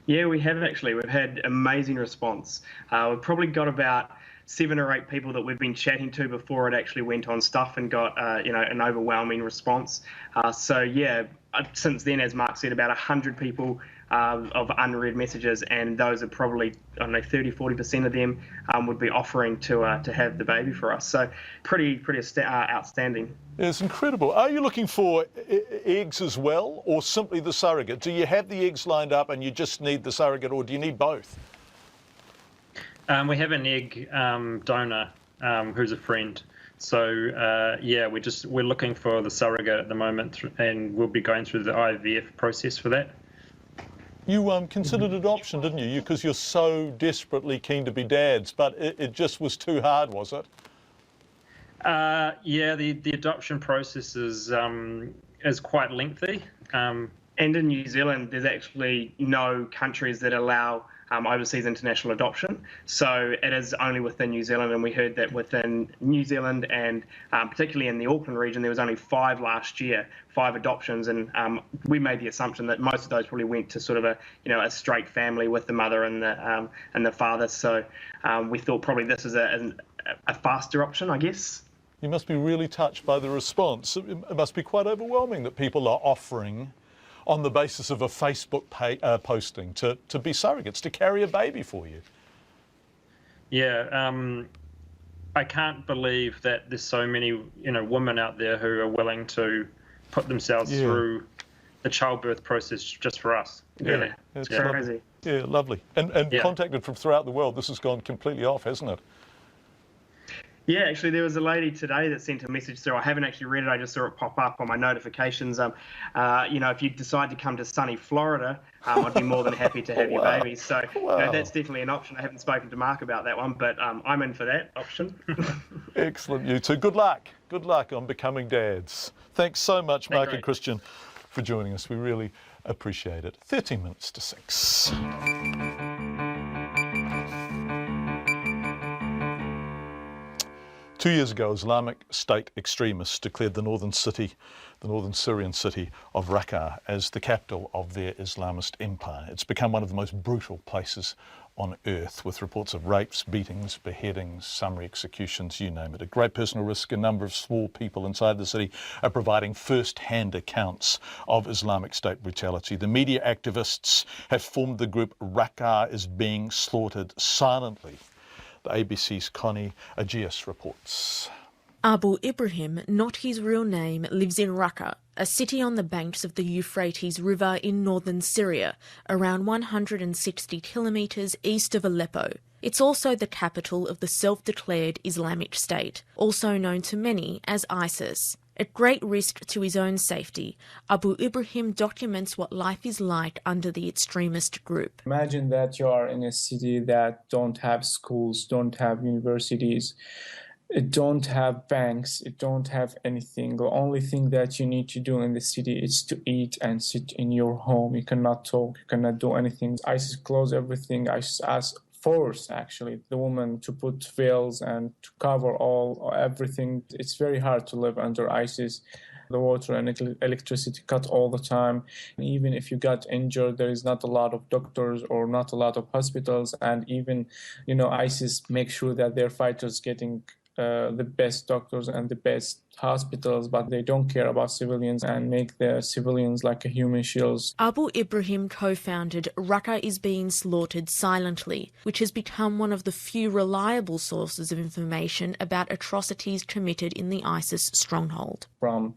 Yeah, we have actually. We've had amazing response. We've probably got about 7 or 8 people that we've been chatting to before it actually went on stuff and got an overwhelming response. Since then, as Mark said, about 100 people of unread messages, and those are probably, 30-40% of them would be offering to have the baby for us. So pretty outstanding. It's incredible. Are you looking for eggs as well, or simply the surrogate? Do you have the eggs lined up and you just need the surrogate, or do you need both? We have an egg donor who's a friend. So we're looking for the surrogate at the moment, and we'll be going through the IVF process for that. You considered adoption, didn't you? Because you're so desperately keen to be dads, but it just was too hard, was it? The adoption process is quite lengthy. And in New Zealand, there's actually no countries that allow overseas international adoption. So it is only within New Zealand, and we heard that within New Zealand and particularly in the Auckland region, there was only 5 last year, 5 adoptions, and we made the assumption that most of those probably went to sort of a straight family with the mother and the father. So we thought probably this is a faster option, I guess. You must be really touched by the response. It must be quite overwhelming that people are offering, on the basis of a Facebook posting, to be surrogates, to carry a baby for you. Yeah, I can't believe that there's so many women out there who are willing to put themselves through the childbirth process just for us. Really, it's crazy. Yeah, lovely. And contacted from throughout the world. This has gone completely off, hasn't it? Yeah, actually, there was a lady today that sent a message through. I haven't actually read it. I just saw it pop up on my notifications. If you decide to come to sunny Florida, I'd be more than happy to have your babies. So that's definitely an option. I haven't spoken to Mark about that one, but I'm in for that option. Excellent, you two. Good luck. Good luck on becoming dads. Thanks so much, Mark and Christian, for joining us. We really appreciate it. 13 minutes to 6. Two years ago, Islamic State extremists declared the northern Syrian city of Raqqa as the capital of their Islamist empire. It's become one of the most brutal places on earth, with reports of rapes, beatings, beheadings, summary executions, you name it. At great personal risk, a number of small people inside the city are providing first-hand accounts of Islamic State brutality. The media activists have formed the group Raqqa is being slaughtered silently. The ABC's Connie Agius reports. Abu Ibrahim, not his real name, lives in Raqqa, a city on the banks of the Euphrates River in northern Syria, around 160 kilometres east of Aleppo. It's also the capital of the self-declared Islamic State, also known to many as ISIS. At great risk to his own safety, Abu Ibrahim documents what life is like under the extremist group. Imagine that you are in a city that don't have schools, don't have universities, it don't have banks, it don't have anything. The only thing that you need to do in the city is to eat and sit in your home. You cannot talk, you cannot do anything. ISIS close everything. ISIS force actually the woman to put veils and to cover everything. It's very hard to live under ISIS. The water and electricity cut all the time. Even if you got injured, there is not a lot of doctors or not a lot of hospitals. And even, ISIS make sure that their fighters getting the best doctors and the best hospitals, but they don't care about civilians and make the civilians like a human shields. Abu Ibrahim co-founded Raqqa is being slaughtered silently, which has become one of the few reliable sources of information about atrocities committed in the ISIS stronghold. From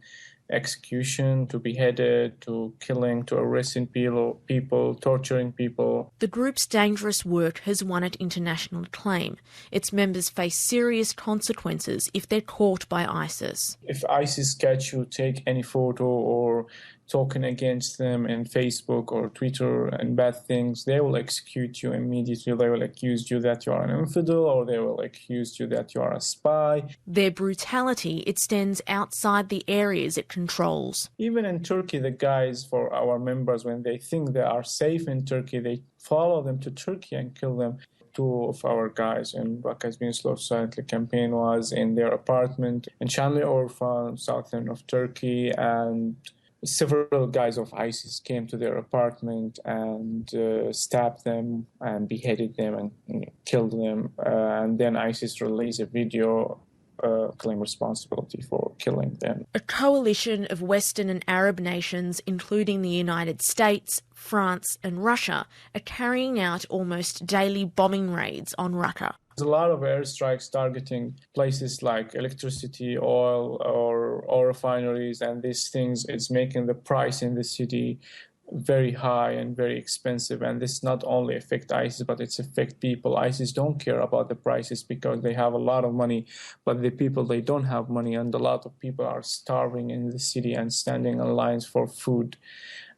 execution to beheaded to killing to arresting people, torturing people. The group's dangerous work has won it international acclaim. Its members face serious consequences if they're caught by ISIS. If ISIS catch you, take any photo or talking against them in Facebook or Twitter and bad things, they will execute you immediately. They will accuse you that you are an infidel, or they will accuse you that you are a spy. Their brutality extends outside the areas it controls. Even in Turkey, the guys, for our members, when they think they are safe in Turkey, they follow them to Turkey and kill them. Two of our guys in Raqqa has been slaughtered silently campaign was in their apartment in Şanlıurfa, southern of Turkey, and several guys of ISIS came to their apartment and stabbed them and beheaded them and killed them. And then ISIS released a video claim responsibility for killing them. A coalition of Western and Arab nations, including the United States, France and Russia, are carrying out almost daily bombing raids on Raqqa. There's a lot of airstrikes targeting places like electricity, oil, or refineries, and these things is making the price in the city very high and very expensive. And this not only affect ISIS, but it's affect people. ISIS don't care about the prices because they have a lot of money, but the people, they don't have money, and a lot of people are starving in the city and standing in lines for food.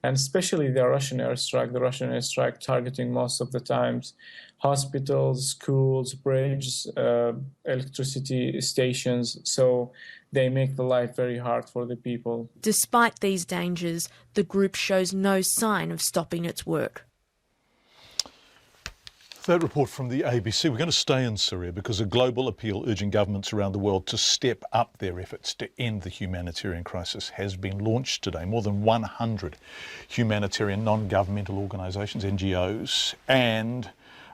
And especially the Russian airstrike targeting most of the times hospitals, schools, bridges, electricity stations. So they make the life very hard for the people. Despite these dangers, the group shows no sign of stopping its work. That report from the ABC. We're going to stay in Syria because a global appeal urging governments around the world to step up their efforts to end the humanitarian crisis has been launched today. More than 100 humanitarian non-governmental organisations, NGOs, and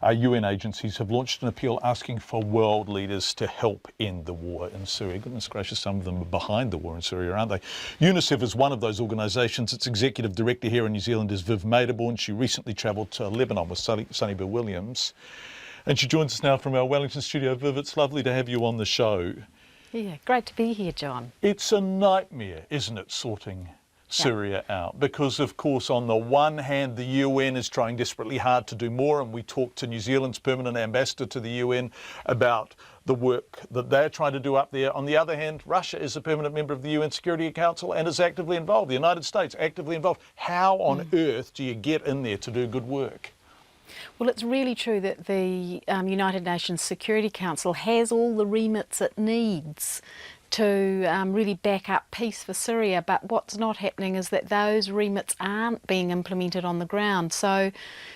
UN agencies have launched an appeal asking for world leaders to help end the war in Syria. Goodness gracious, some of them are behind the war in Syria, aren't they? UNICEF is one of those organisations. Its executive director here in New Zealand is Viv Maderborn. She recently travelled to Lebanon with Sunny Bill Williams. And she joins us now from our Wellington studio. Viv, it's lovely to have you on the show. Yeah, great to be here, John. It's a nightmare, isn't it, sorting Syria out? Because, of course, on the one hand, the UN is trying desperately hard to do more, and we talked to New Zealand's permanent ambassador to the UN about the work that they're trying to do up there. On the other hand, Russia is a permanent member of the UN Security Council and is actively involved. The United States actively involved. How on earth do you get in there to do good work? Well, it's really true that the United Nations Security Council has all the remits it needs to really back up peace for Syria, but what's not happening is that those remits aren't being implemented on the ground. So,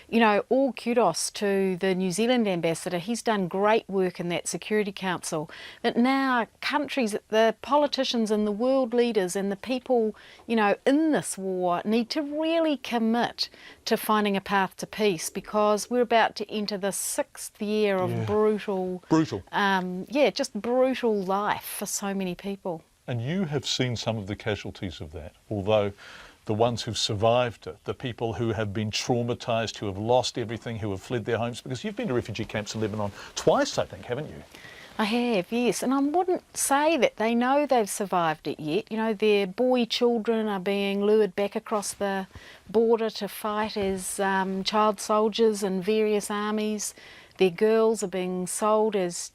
you know, all kudos to the New Zealand ambassador. He's done great work in that Security Council. But now countries, the politicians and the world leaders and the people, you know, in this war need to really commit to finding a path to peace, because we're about to enter the 6th year of brutal life for so many people. And you have seen some of the casualties of that, although the ones who've survived it, the people who have been traumatised, who have lost everything, who have fled their homes, because you've been to refugee camps in Lebanon twice, I think, haven't you? I have, yes, and I wouldn't say that they know they've survived it yet. You know, their boy children are being lured back across the border to fight as child soldiers in various armies. Their girls are being sold as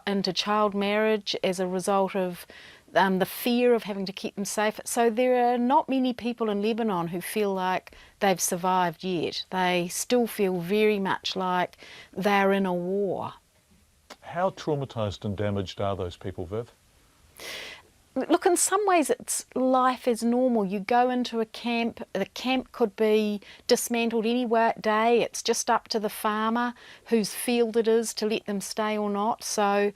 into child marriage as a result of the fear of having to keep them safe. So there are not many people in Lebanon who feel like they've survived yet. They still feel very much like they're in a war. How traumatised and damaged are those people, Viv? Look, in some ways it's life as normal. You go into a camp, the camp could be dismantled any day. It's just up to the farmer whose field it is to let them stay or not. So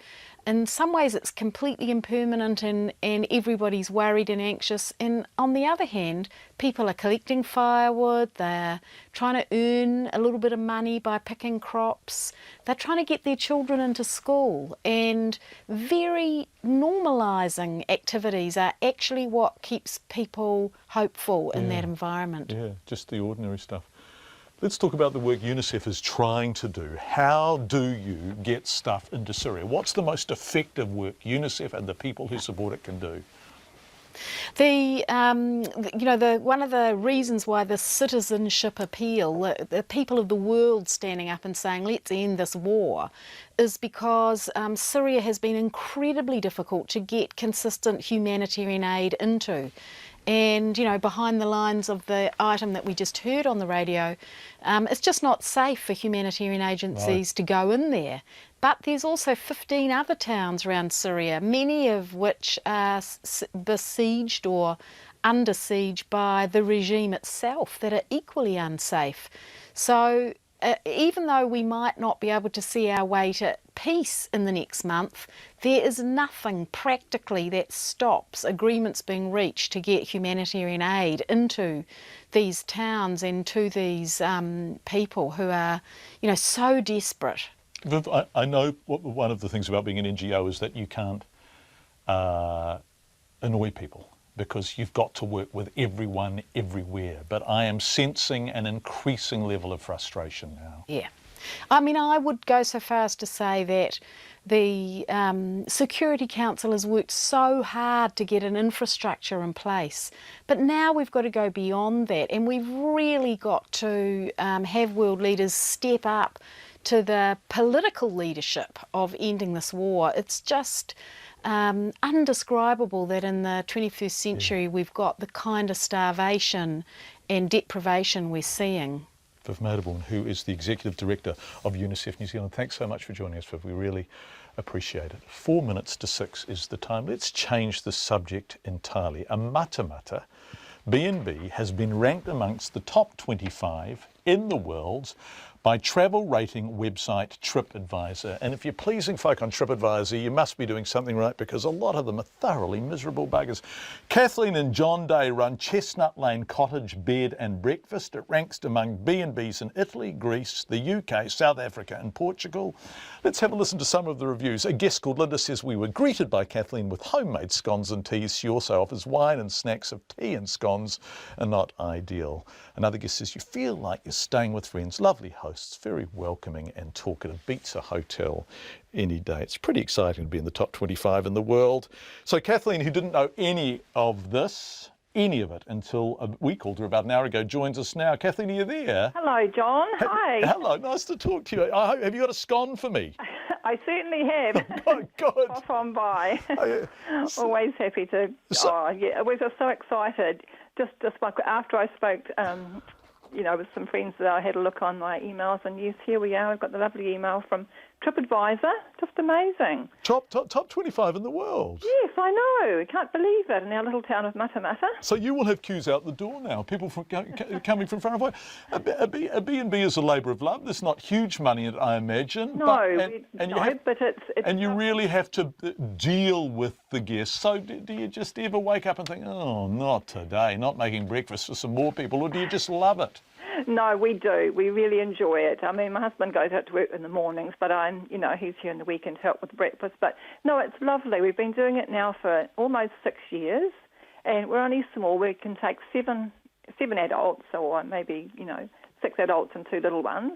in some ways it's completely impermanent and everybody's worried and anxious. And on the other hand, people are collecting firewood, they're trying to earn a little bit of money by picking crops, they're trying to get their children into school, and very normalising activities are actually what keeps people hopeful in that environment. Yeah, just the ordinary stuff. Let's talk about the work UNICEF is trying to do. How do you get stuff into Syria? What's the most effective work UNICEF and the people who support it can do? One of the reasons why the citizenship appeal, the people of the world standing up and saying, let's end this war, is because Syria has been incredibly difficult to get consistent humanitarian aid into. And, you know, behind the lines of the item that we just heard on the radio, it's just not safe for humanitarian agencies to go in there. But there's also 15 other towns around Syria, many of which are besieged or under siege by the regime itself, that are equally unsafe. So even though we might not be able to see our way to peace in the next month, there is nothing practically that stops agreements being reached to get humanitarian aid into these towns and to these people who are, you know, so desperate. Viv, I know one of the things about being an NGO is that you can't annoy people, because you've got to work with everyone everywhere. But I am sensing an increasing level of frustration now. Yeah. I mean, I would go so far as to say that the Security Council has worked so hard to get an infrastructure in place. But now we've got to go beyond that, and we've really got to have world leaders step up to the political leadership of ending this war. It's just undescribable that in the 21st century we've got the kind of starvation and deprivation we're seeing. Viv Maderborn, who is the Executive Director of UNICEF New Zealand, thanks so much for joining us, Viv. We really appreciate it. 4 minutes to 6 is the time. Let's change the subject entirely. A matamata, B&B, has been ranked amongst the top 25 in the world by travel rating website TripAdvisor. And if you're pleasing folk on TripAdvisor, you must be doing something right, because a lot of them are thoroughly miserable buggers. Kathleen and John Day run Chestnut Lane Cottage Bed and Breakfast. It ranks among B&Bs in Italy, Greece, the UK, South Africa and Portugal. Let's have a listen to some of the reviews. A guest called Linda says, we were greeted by Kathleen with homemade scones and teas. She also offers wine and snacks of tea and scones are not ideal. Another guest says, you feel like you're staying with friends. Lovely hosts, very welcoming and talkative. Beats a hotel any day. It's pretty exciting to be in the top 25 in the world. So Kathleen, who didn't know any of this, any of it until we called her about an hour ago, joins us now. Kathleen, are you there? Hello, John. Hi. Hello, nice to talk to you. Have you got a scone for me? I certainly have. Good. Off on by. Always happy to. We're just so excited. Just after I spoke, with some friends that I had a look on my emails, and yes, here we are. We've got the lovely email from TripAdvisor. Just amazing. Top 25 in the world. Yes, I know. Can't believe it in our little town of Matamata. So you will have queues out the door now. People coming from far away. A B&B is a labour of love. There's not huge money in it, I imagine. No, but you really have to deal with the guests. So do you just ever wake up and think, oh, not today, not making breakfast for some more people, or do you just love it? No, we do. We really enjoy it. I mean, my husband goes out to work in the mornings, but he's here in the weekend to help with breakfast. But no, it's lovely. We've been doing it now for almost 6 years, and we're only small. We can take seven adults, or maybe 6 adults and 2 little ones.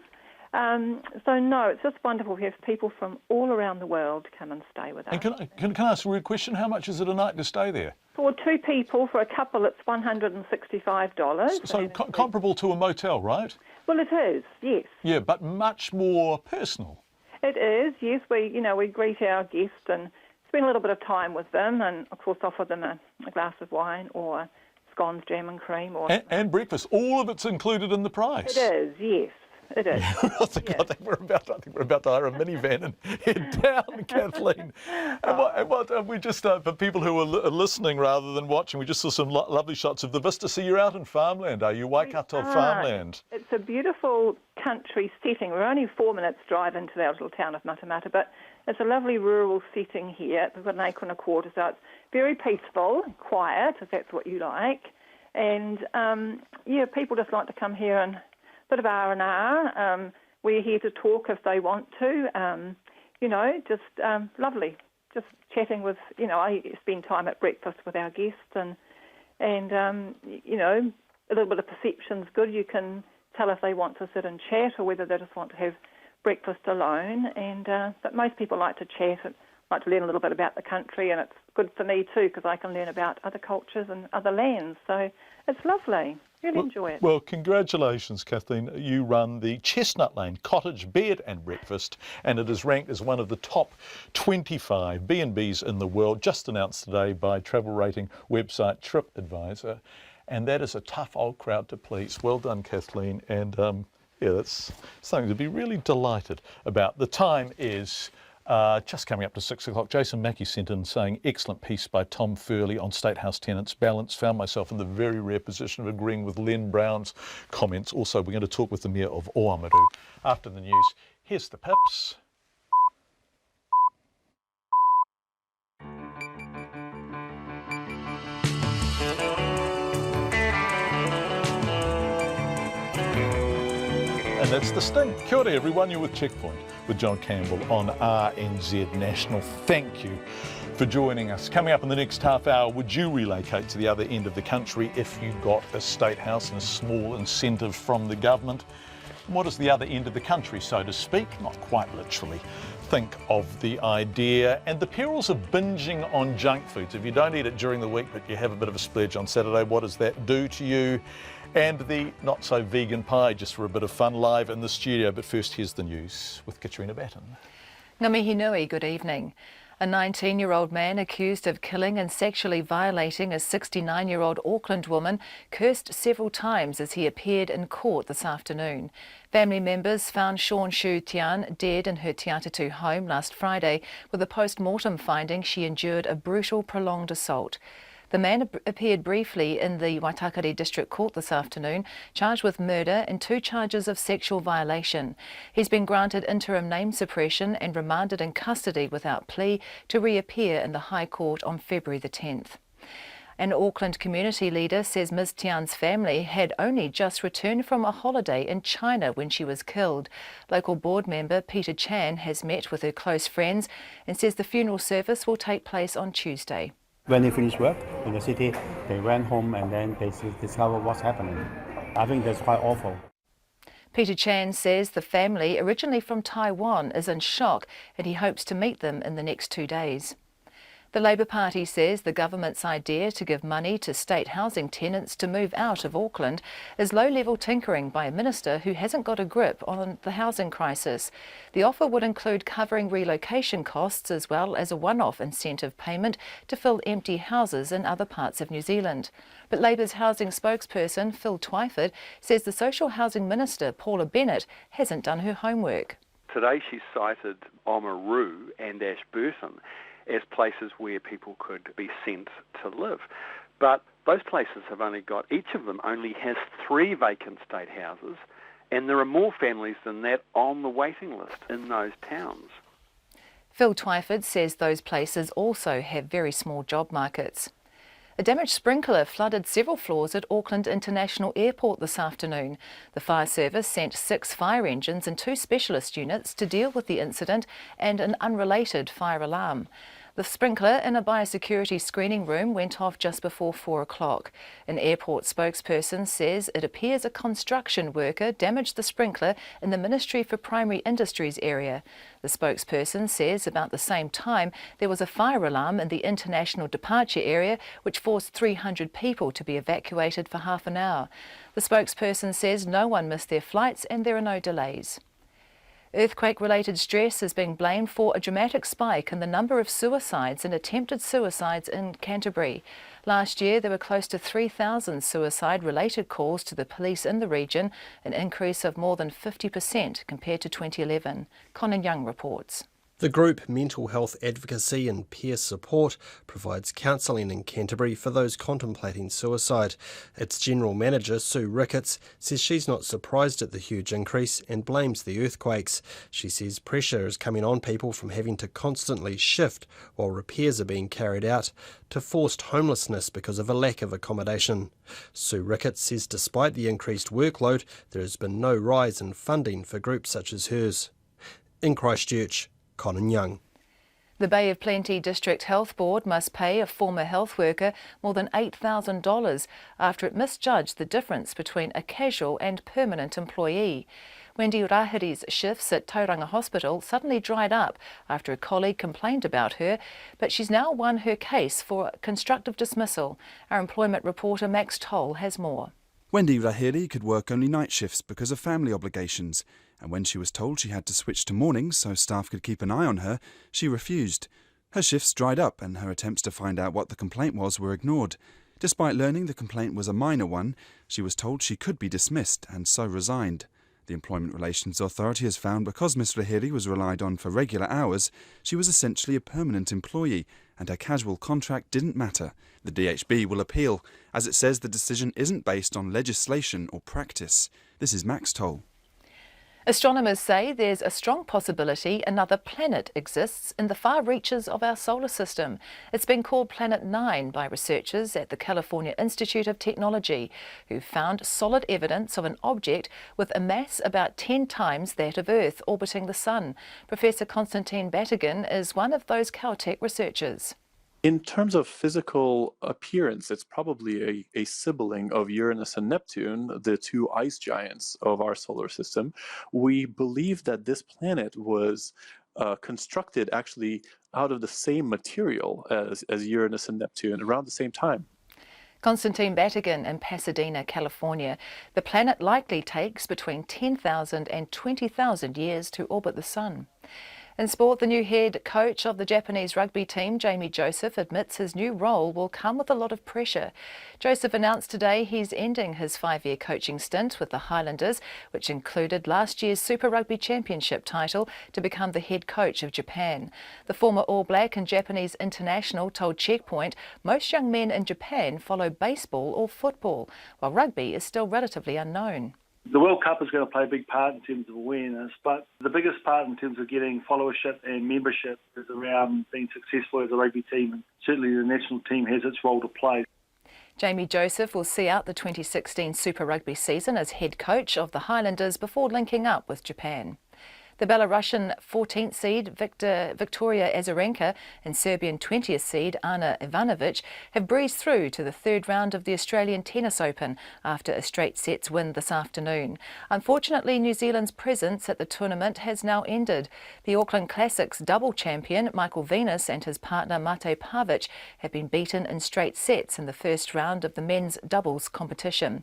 So no, it's just wonderful. We have people from all around the world come and stay with us. And can I ask a weird question? How much is it a night to stay there? For 2 people, for a couple, it's $165. So comparable to a motel, right? Well, it is, yes. Yeah, but much more personal. It is, yes. We greet our guests and spend a little bit of time with them, and of course offer them a glass of wine or scones, jam and cream, and breakfast. All of it's included in the price. It is, yes. It is. I think we're about to hire a minivan and head down, Kathleen. And what we just for people who are listening rather than watching, we just saw some lovely shots of the vista. So you're out in farmland, are you? Waikato farmland. It's a beautiful country setting. We're only 4 minutes drive into our little town of Matamata, but it's a lovely rural setting here. We've got an acre and a quarter, so it's very peaceful, quiet, if that's what you like. And people just like to come here and bit of R&R. We're here to talk if they want to. Lovely. Just chatting with, I spend time at breakfast with our guests, and a little bit of perception's good. You can tell if they want to sit and chat or whether they just want to have breakfast alone. But most people like to chat and like to learn a little bit about the country, and it's good for me too because I can learn about other cultures and other lands. So it's lovely. Really enjoy it. Well, congratulations, Kathleen. You run the Chestnut Lane Cottage Bed and Breakfast, and it is ranked as one of the top 25 B&Bs in the world, just announced today by travel rating website TripAdvisor. And that is a tough old crowd to please. Well done, Kathleen. And that's something to be really delighted about. The time is just coming up to 6 o'clock. Jason Mackey sent in saying, excellent piece by Tom Furley on State House tenants balance. Found myself in the very rare position of agreeing with Len Brown's comments. Also, we're going to talk with the Mayor of Oamaru after the news. Here's the pips. And that's the sting. Kia ora everyone, you're with Checkpoint with John Campbell on RNZ National. Thank you for joining us. Coming up in the next half hour, would you relocate to the other end of the country if you got a state house and a small incentive from the government? What is the other end of the country, so to speak? Not quite literally. Think of the idea and the perils of binging on junk foods. If you don't eat it during the week, but you have a bit of a splurge on Saturday, what does that do to you? And the not-so-vegan pie, just for a bit of fun, live in the studio. But first, here's the news with Katrina Batten. Ngā mihi nui, good evening. A 19-year-old man accused of killing and sexually violating a 69-year-old Auckland woman cursed several times as he appeared in court this afternoon. Family members found Sean Shu Tian dead in her Te Atatu home last Friday, with a post-mortem finding she endured a brutal, prolonged assault. The man appeared briefly in the Waitakere District Court this afternoon, charged with murder and 2 charges of sexual violation. He's been granted interim name suppression and remanded in custody without plea to reappear in the High Court on February the 10th. An Auckland community leader says Ms Tian's family had only just returned from a holiday in China when she was killed. Local board member Peter Chan has met with her close friends and says the funeral service will take place on Tuesday. When they finished work in the city, they went home and then they discovered what's happening. I think that's quite awful. Peter Chan says the family, originally from Taiwan, is in shock and he hopes to meet them in the next 2 days. The Labour Party says the government's idea to give money to state housing tenants to move out of Auckland is low-level tinkering by a minister who hasn't got a grip on the housing crisis. The offer would include covering relocation costs as well as a one-off incentive payment to fill empty houses in other parts of New Zealand. But Labour's housing spokesperson Phil Twyford says the social housing minister Paula Bennett hasn't done her homework. Today she cited Oamaru and Ashburton as places where people could be sent to live. But those places have only got, each of them only has 3 vacant state houses, and there are more families than that on the waiting list in those towns. Phil Twyford says those places also have very small job markets. A damaged sprinkler flooded several floors at Auckland International Airport this afternoon. The fire service sent 6 fire engines and 2 specialist units to deal with the incident and an unrelated fire alarm. The sprinkler in a biosecurity screening room went off just before 4 o'clock. An airport spokesperson says it appears a construction worker damaged the sprinkler in the Ministry for Primary Industries area. The spokesperson says about the same time there was a fire alarm in the international departure area which forced 300 people to be evacuated for half an hour. The spokesperson says no one missed their flights and there are no delays. Earthquake-related stress is being blamed for a dramatic spike in the number of suicides and attempted suicides in Canterbury. Last year, there were close to 3,000 suicide-related calls to the police in the region, an increase of more than 50% compared to 2011. Conan Young reports. The group Mental Health Advocacy and Peer Support provides counselling in Canterbury for those contemplating suicide. Its General Manager, Sue Ricketts, says she's not surprised at the huge increase and blames the earthquakes. She says pressure is coming on people from having to constantly shift while repairs are being carried out to forced homelessness because of a lack of accommodation. Sue Ricketts says despite the increased workload, there has been no rise in funding for groups such as hers. In Christchurch, Conan Young. The Bay of Plenty District Health Board must pay a former health worker more than $8,000 after it misjudged the difference between a casual and permanent employee. Wendy Rahiri's shifts at Tauranga Hospital suddenly dried up after a colleague complained about her, but she's now won her case for constructive dismissal. Our employment reporter Max Toll has more. Wendy Rahiri could work only night shifts because of family obligations, and when she was told she had to switch to mornings so staff could keep an eye on her, she refused. Her shifts dried up and her attempts to find out what the complaint was were ignored. Despite learning the complaint was a minor one, she was told she could be dismissed and so resigned. The Employment Relations Authority has found because Ms Rahiri was relied on for regular hours, she was essentially a permanent employee and her casual contract didn't matter. The DHB will appeal, as it says the decision isn't based on legislation or practice. This is Max Toll. Astronomers say there's a strong possibility another planet exists in the far reaches of our solar system. It's been called Planet 9 by researchers at the California Institute of Technology, who found solid evidence of an object with a mass about 10 times that of Earth orbiting the Sun. Professor Konstantin Batygin is one of those Caltech researchers. In terms of physical appearance, it's probably a sibling of Uranus and Neptune, the 2 ice giants of our solar system. We believe that this planet was constructed actually out of the same material as Uranus and Neptune around the same time. Konstantin Batygin in Pasadena, California. The planet likely takes between 10,000 and 20,000 years to orbit the Sun. In sport, the new head coach of the Japanese rugby team, Jamie Joseph, admits his new role will come with a lot of pressure. Joseph announced today he's ending his 5-year coaching stint with the Highlanders, which included last year's Super Rugby Championship title, to become the head coach of Japan. The former All Black and Japanese international told Checkpoint most young men in Japan follow baseball or football, while rugby is still relatively unknown. The World Cup is going to play a big part in terms of awareness, but the biggest part in terms of getting followership and membership is around being successful as a rugby team, and certainly the national team has its role to play. Jamie Joseph will see out the 2016 Super Rugby season as head coach of the Highlanders before linking up with Japan. The Belarusian 14th seed Victoria Azarenka and Serbian 20th seed Ana Ivanovic have breezed through to the third round of the Australian Tennis Open after a straight sets win this afternoon. Unfortunately, New Zealand's presence at the tournament has now ended. The Auckland Classics double champion Michael Venus and his partner Mate Pavic have been beaten in straight sets in the first round of the men's doubles competition.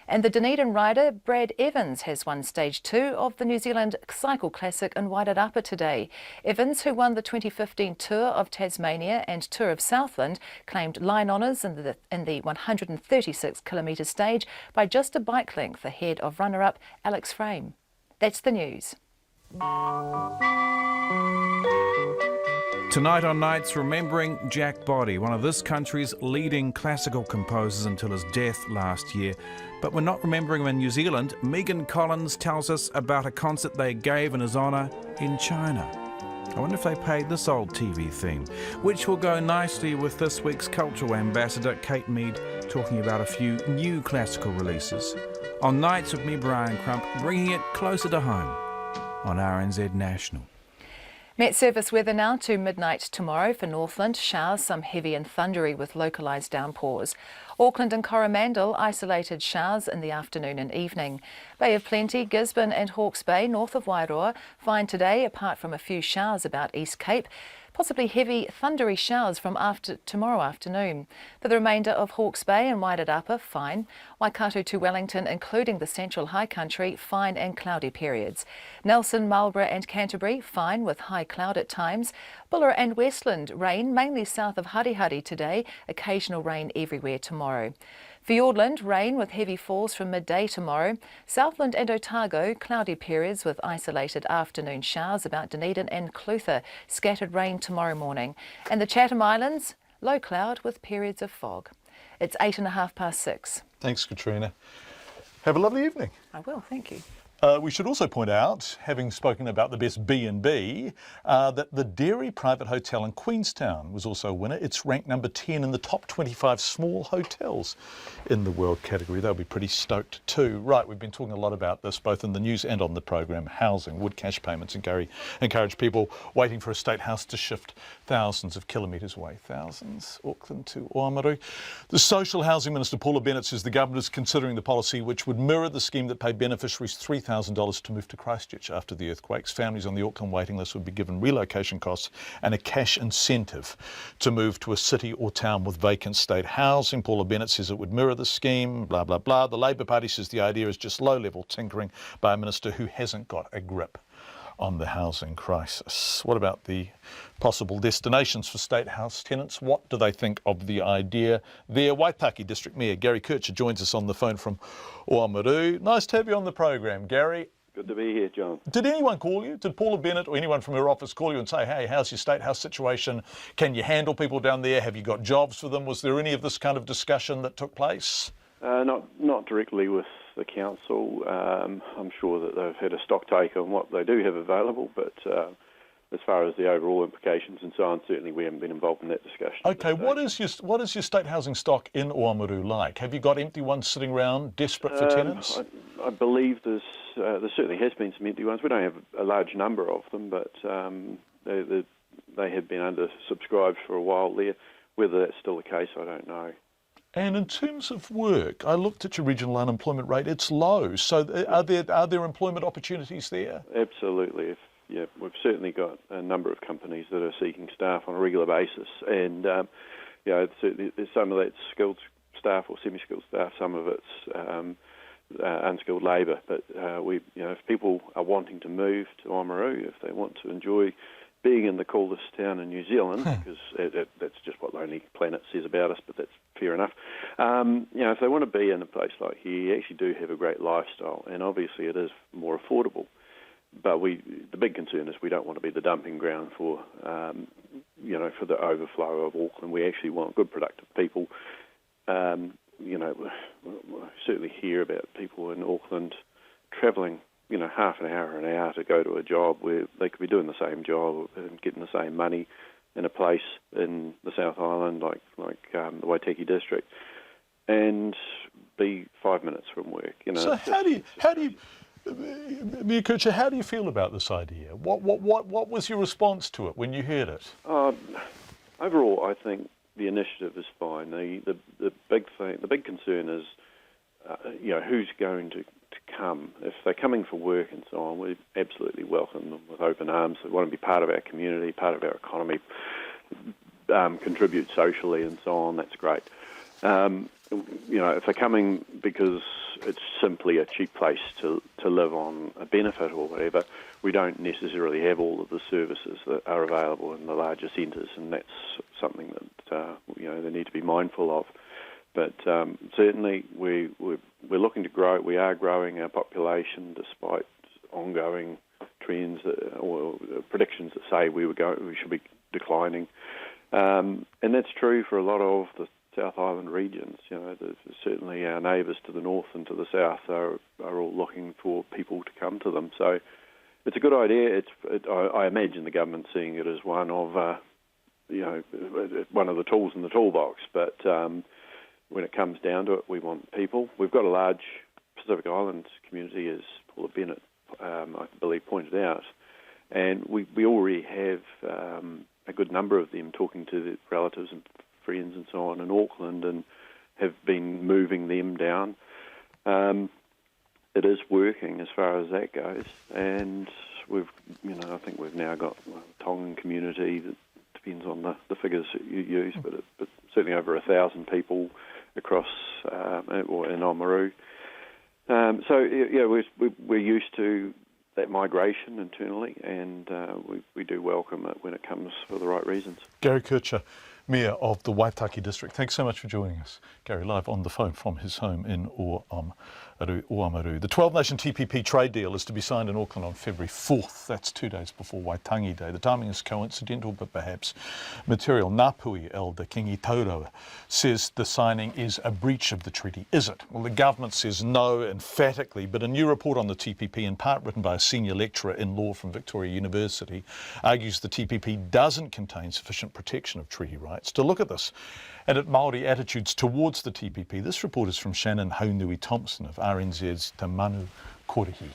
And the Dunedin rider Brad Evans has won Stage 2 of the New Zealand Cycle Classic in Wairarapa today. Evans, who won the 2015 Tour of Tasmania and Tour of Southland, claimed line honours in the 136km stage by just a bike length ahead of runner-up Alex Frame. That's the news. Tonight on Nights, remembering Jack Boddy, one of this country's leading classical composers until his death last year. But we're not remembering him in New Zealand. Megan Collins tells us about a concert they gave in his honour in China. I wonder if they paid this old TV theme, which will go nicely with this week's cultural ambassador, Kate Mead, talking about a few new classical releases. On Nights with me, Brian Crump, bringing it closer to home on RNZ National. Met service weather now to midnight tomorrow for Northland. Showers, some heavy and thundery with localised downpours. Auckland and Coromandel, isolated showers in the afternoon and evening. Bay of Plenty, Gisborne and Hawke's Bay, north of Wairoa, fine today apart from a few showers about East Cape. Possibly heavy, thundery showers from tomorrow afternoon. For the remainder of Hawke's Bay and Wairarapa, fine. Waikato to Wellington, including the central high country, fine and cloudy periods. Nelson, Marlborough and Canterbury, fine with high cloud at times. Buller and Westland, rain, mainly south of Harihari today. Occasional rain everywhere tomorrow. Fiordland, rain with heavy falls from midday tomorrow. Southland and Otago, cloudy periods with isolated afternoon showers about Dunedin and Clutha. Scattered rain tomorrow morning. And the Chatham Islands, low cloud with periods of fog. It's 6:08. Thanks, Katrina. Have a lovely evening. I will, thank you. We should also point out, having spoken about the best B&B, that the Dairy Private Hotel in Queenstown was also a winner. It's ranked number 10 in the top 25 small hotels in the world category. They'll be pretty stoked too. Right, we've been talking a lot about this, both in the news and on the program. Housing, would cash payments encourage people waiting for a state house to shift thousands of kilometres away. Thousands, Auckland to Oamaru. The Social Housing Minister, Paula Bennett, says the government is considering the policy which would mirror the scheme that paid beneficiaries $3,000 to move to Christchurch after the earthquakes. Families on the Auckland waiting list would be given relocation costs and a cash incentive to move to a city or town with vacant state housing. Paula Bennett says it would mirror the scheme, blah, blah, blah. The Labour Party says the idea is just low-level tinkering by a minister who hasn't got a grip on the housing crisis. What about the possible destinations for state house tenants? What do they think of the idea there? Waitaki District Mayor Gary Kircher joins us on the phone from Oamaru. Nice to have you on the program, Gary. Good to be here, John. Did anyone call you? Did Paula Bennett or anyone from her office call you and say, hey, how's your state house situation? Can you handle people down there? Have you got jobs for them? Was there any of this kind of discussion that took place? Not directly with the council. I'm sure that they've had a stock take on what they do have available, but as far as the overall implications and so on, certainly we haven't been involved in that discussion. Okay, what is your state housing stock in Oamaru like? Have you got empty ones sitting around, desperate for tenants? I believe there certainly has been some empty ones. We don't have a large number of them, but they have been undersubscribed for a while there. Whether that's still the case, I don't know. And in terms of work, I looked at your regional unemployment rate. It's low. So are there employment opportunities there? Absolutely. We've certainly got a number of companies that are seeking staff on a regular basis, and certainly there's some of that's skilled staff or semi-skilled staff. Some of it's unskilled labour. But if people are wanting to move to Oamaru, if they want to enjoy being in the coolest town in New Zealand, because that's just what Lonely Planet says about us, but that's fair enough. If they want to be in a place like here, you actually do have a great lifestyle, and obviously it is more affordable. But the big concern is we don't want to be the dumping ground for the overflow of Auckland. We actually want good, productive people. We certainly hear about people in Auckland travelling half an hour to go to a job where they could be doing the same job and getting the same money in a place in the South Island like the Waitaki District and be 5 minutes from work. So how do you Mia Kircher, how do you feel about this idea? What was your response to it when you heard it? Overall, I think the initiative is fine. The big concern is, who's going to come. If they're coming for work and so on, we absolutely welcome them with open arms. They want to be part of our community, part of our economy, contribute socially and so on. That's great. If they're coming because it's simply a cheap place to live on a benefit or whatever, we don't necessarily have all of the services that are available in the larger centres, and that's something that they need to be mindful of. But certainly we're looking to grow. We are growing our population despite ongoing trends or predictions that say we should be declining, and that's true for a lot of the South Island regions. Certainly our neighbours to the north and to the south are all looking for people to come to them. So it's a good idea. I imagine the government seeing it as one of one of the tools in the toolbox. But when it comes down to it, we want people. We've got a large Pacific Islands community, as Paula Bennett, I believe, pointed out, and we already have a good number of them talking to their relatives and friends and so on in Auckland, and have been moving them down. It is working as far as that goes, and I think we've now got a Tongan community that depends on the figures that you use, but certainly over 1,000 people across in Oamaru. We're used to that migration internally, and we do welcome it when it comes for the right reasons. Gary Kircher, Mayor of the Waitaki District, thanks so much for joining us. Gary, live on the phone from his home in Oamaru. The 12-nation TPP trade deal is to be signed in Auckland on February 4th. That's 2 days before Waitangi Day. The timing is coincidental, but perhaps material. Ngāpuhi elder Kingi Taurau says the signing is a breach of the treaty. Is it? Well, the government says no emphatically, but a new report on the TPP, in part written by a senior lecturer in law from Victoria University, argues the TPP doesn't contain sufficient protection of treaty rights. To look at this and at Māori attitudes towards the TPP, this report is from Shannon Haunui-Thompson of RNZ's Te Manu Kōrehi.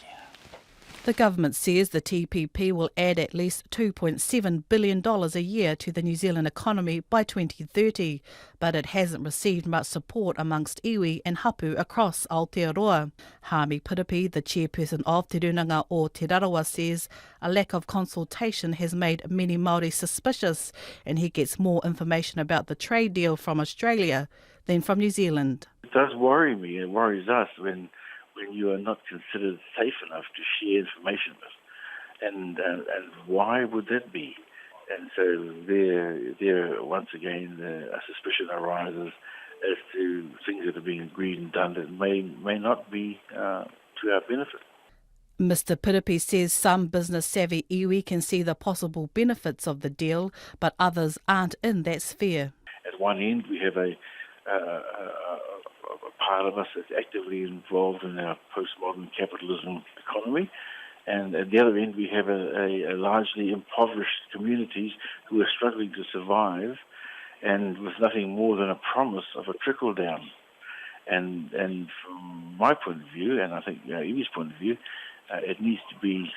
The government says the TPP will add at least $2.7 billion a year to the New Zealand economy by 2030, but it hasn't received much support amongst iwi and hapu across Aotearoa. Hami Piripi, the chairperson of Te Runanga o Te Rarawa, says a lack of consultation has made many Māori suspicious, and he gets more information about the trade deal from Australia than from New Zealand. It does worry me and worries us when you are not considered safe enough to share information with. And why would that be? And so there once again, a suspicion arises as to things that are being agreed and done that may not be to our benefit. Mr Piripi says some business-savvy iwi can see the possible benefits of the deal, but others aren't in that sphere. At one end, we have a part of us that's actively involved in our postmodern capitalism economy, and at the other end we have a largely impoverished communities who are struggling to survive, and with nothing more than a promise of a trickle down. And from my point of view, and I think Iwi's point of view, it needs to be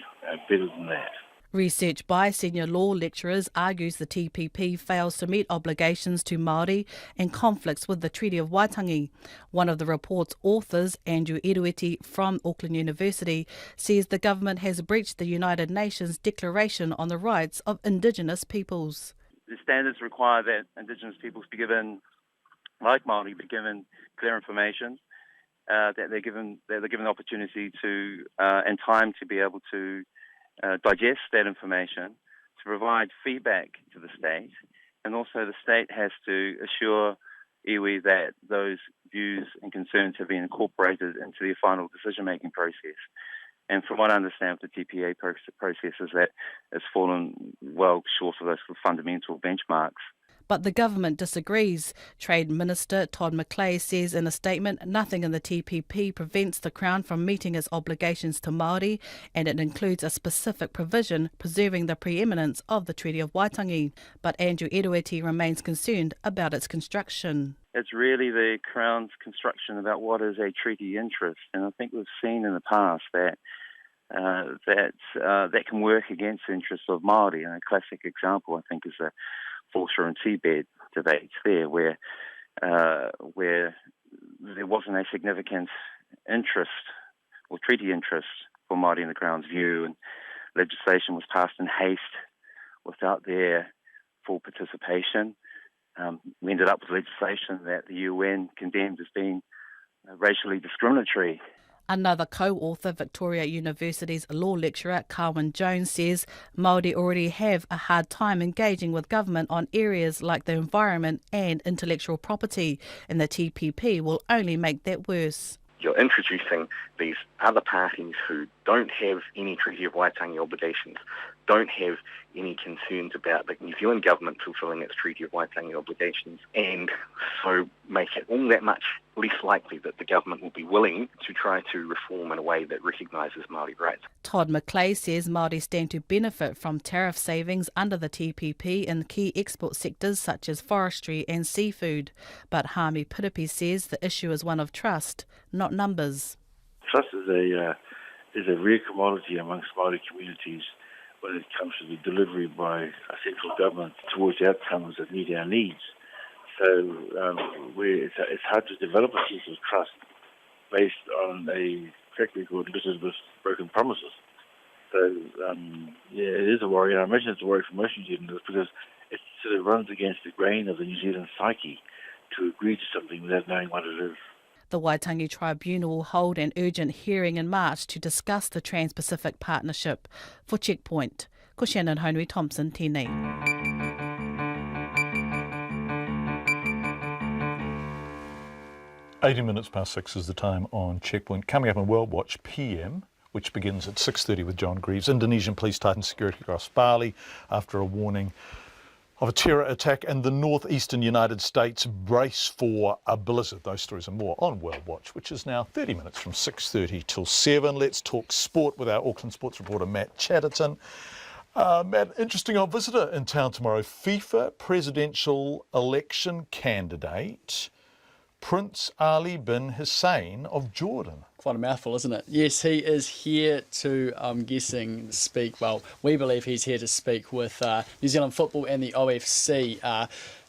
better than that. Research by senior law lecturers argues the TPP fails to meet obligations to Māori and conflicts with the Treaty of Waitangi. One of the report's authors, Andrew Erueti from Auckland University, says the government has breached the United Nations Declaration on the Rights of Indigenous Peoples. The standards require that Indigenous peoples be given, like Māori, be given clear information, that they're given the opportunity to and time to be able to digest that information, to provide feedback to the state, and also the state has to assure iwi that those views and concerns have been incorporated into the final decision-making process. And from what I understand of the TPA process is that it's fallen well short of those fundamental benchmarks. But the government disagrees. Trade Minister Todd McClay says in a statement nothing in the TPP prevents the Crown from meeting its obligations to Māori, and it includes a specific provision preserving the preeminence of the Treaty of Waitangi. But Andrew Erueti remains concerned about its construction. It's really the Crown's construction about what is a treaty interest, and I think we've seen in the past that that can work against the interests of Māori. And a classic example, I think, is the Forster and seabed debates there, where there wasn't a significant interest or treaty interest for Māori in the Crown's view, and legislation was passed in haste without their full participation. We ended up with legislation that the UN condemned as being racially discriminatory. Another co-author, Victoria University's law lecturer Carwyn Jones, says Māori already have a hard time engaging with government on areas like the environment and intellectual property, and the TPP will only make that worse. You're introducing these other parties who don't have any Treaty of Waitangi obligations, don't have any concerns about the New Zealand government fulfilling its Treaty of Waitangi obligations, and so make it all that much less likely that the government will be willing to try to reform in a way that recognises Māori rights. Todd McClay says Māori stand to benefit from tariff savings under the TPP in key export sectors such as forestry and seafood. But Hami Piripi says the issue is one of trust, not numbers. Trust is a rare commodity amongst Māori communities when it comes to the delivery by a central government towards the outcomes that meet our needs. So it's hard to develop a sense of trust based on a track record littered with broken promises. So, it is a worry, and I imagine it's a worry for most New Zealanders because it sort of runs against the grain of the New Zealand psyche to agree to something without knowing what it is. The Waitangi Tribunal will hold an urgent hearing in March to discuss the Trans-Pacific Partnership. For Checkpoint, ko Shannon Honui Thompson, tēnei. "6 is the time on Checkpoint. Coming up on World Watch PM, which begins at 6:30 with John Greaves. Indonesian police tighten security across Bali after a warning of a terror attack, and the northeastern United States brace for a blizzard. Those stories and more on World Watch, which is now 30 minutes from 6:30 till 7. Let's talk sport with our Auckland sports reporter Matt Chatterton. Matt, interesting old visitor in town tomorrow. FIFA presidential election candidate Prince Ali bin Hussein of Jordan. Quite a mouthful, isn't it? Yes, he is here to, I'm guessing, speak, well, we believe he's here to speak with New Zealand football and the OFC.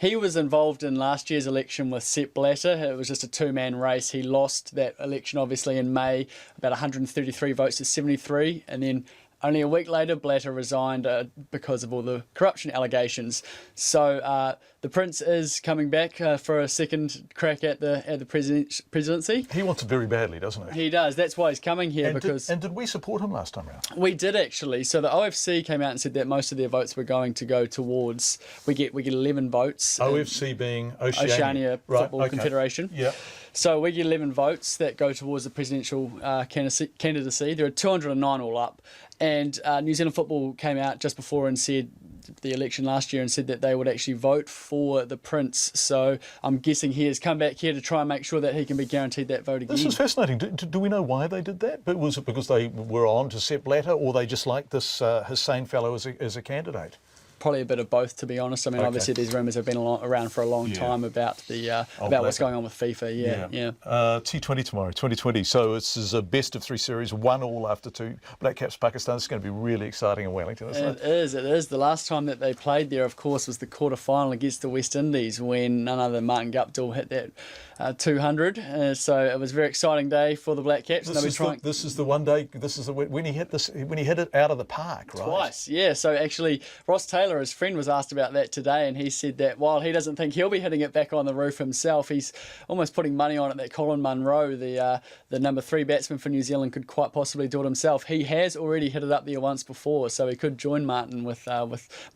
He was involved in last year's election with Sepp Blatter. It was just a two-man race. He lost that election, obviously, in May, about 133 votes to 73, and then only a week later, Blatter resigned because of all the corruption allegations. So the Prince is coming back for a second crack at the presidency. He wants it very badly, doesn't he? He does. That's why he's coming here. And did we support him last time round? We did, actually. So the OFC came out and said that most of their votes were going to go towards. We get 11 votes. OFC being Oceania Football Confederation. Yeah. So we get 11 votes that go towards the presidential candidacy. There are 209 all up. And New Zealand Football came out just before and said the election last year and said that they would actually vote for the Prince. So I'm guessing he has come back here to try and make sure that he can be guaranteed that vote again. This is fascinating. Do we know why they did that? But was it because they were on to Sepp Blatter, or they just liked this Hussein fellow as a candidate? Probably a bit of both, to be honest. I mean, obviously these rumours have been around for a long time about about what's going on with FIFA. Yeah. T20 tomorrow, 2020. So this is a best of three series, 1-1 after two. Black Caps Pakistan. It's going to be really exciting in Wellington, isn't it? It is. The last time that they played there, of course, was the quarter-final against the West Indies when none other than Martin Guptill hit that 200. So it was a very exciting day for the Black Caps. This is the one day. This is when he hit it out of the park, right? Twice, yeah. So actually, Ross Taylor, his friend, was asked about that today, and he said that while he doesn't think he'll be hitting it back on the roof himself, he's almost putting money on it that Colin Munro, the number 3 batsman for New Zealand, could quite possibly do it himself. He has already hit it up there once before, so he could join Martin with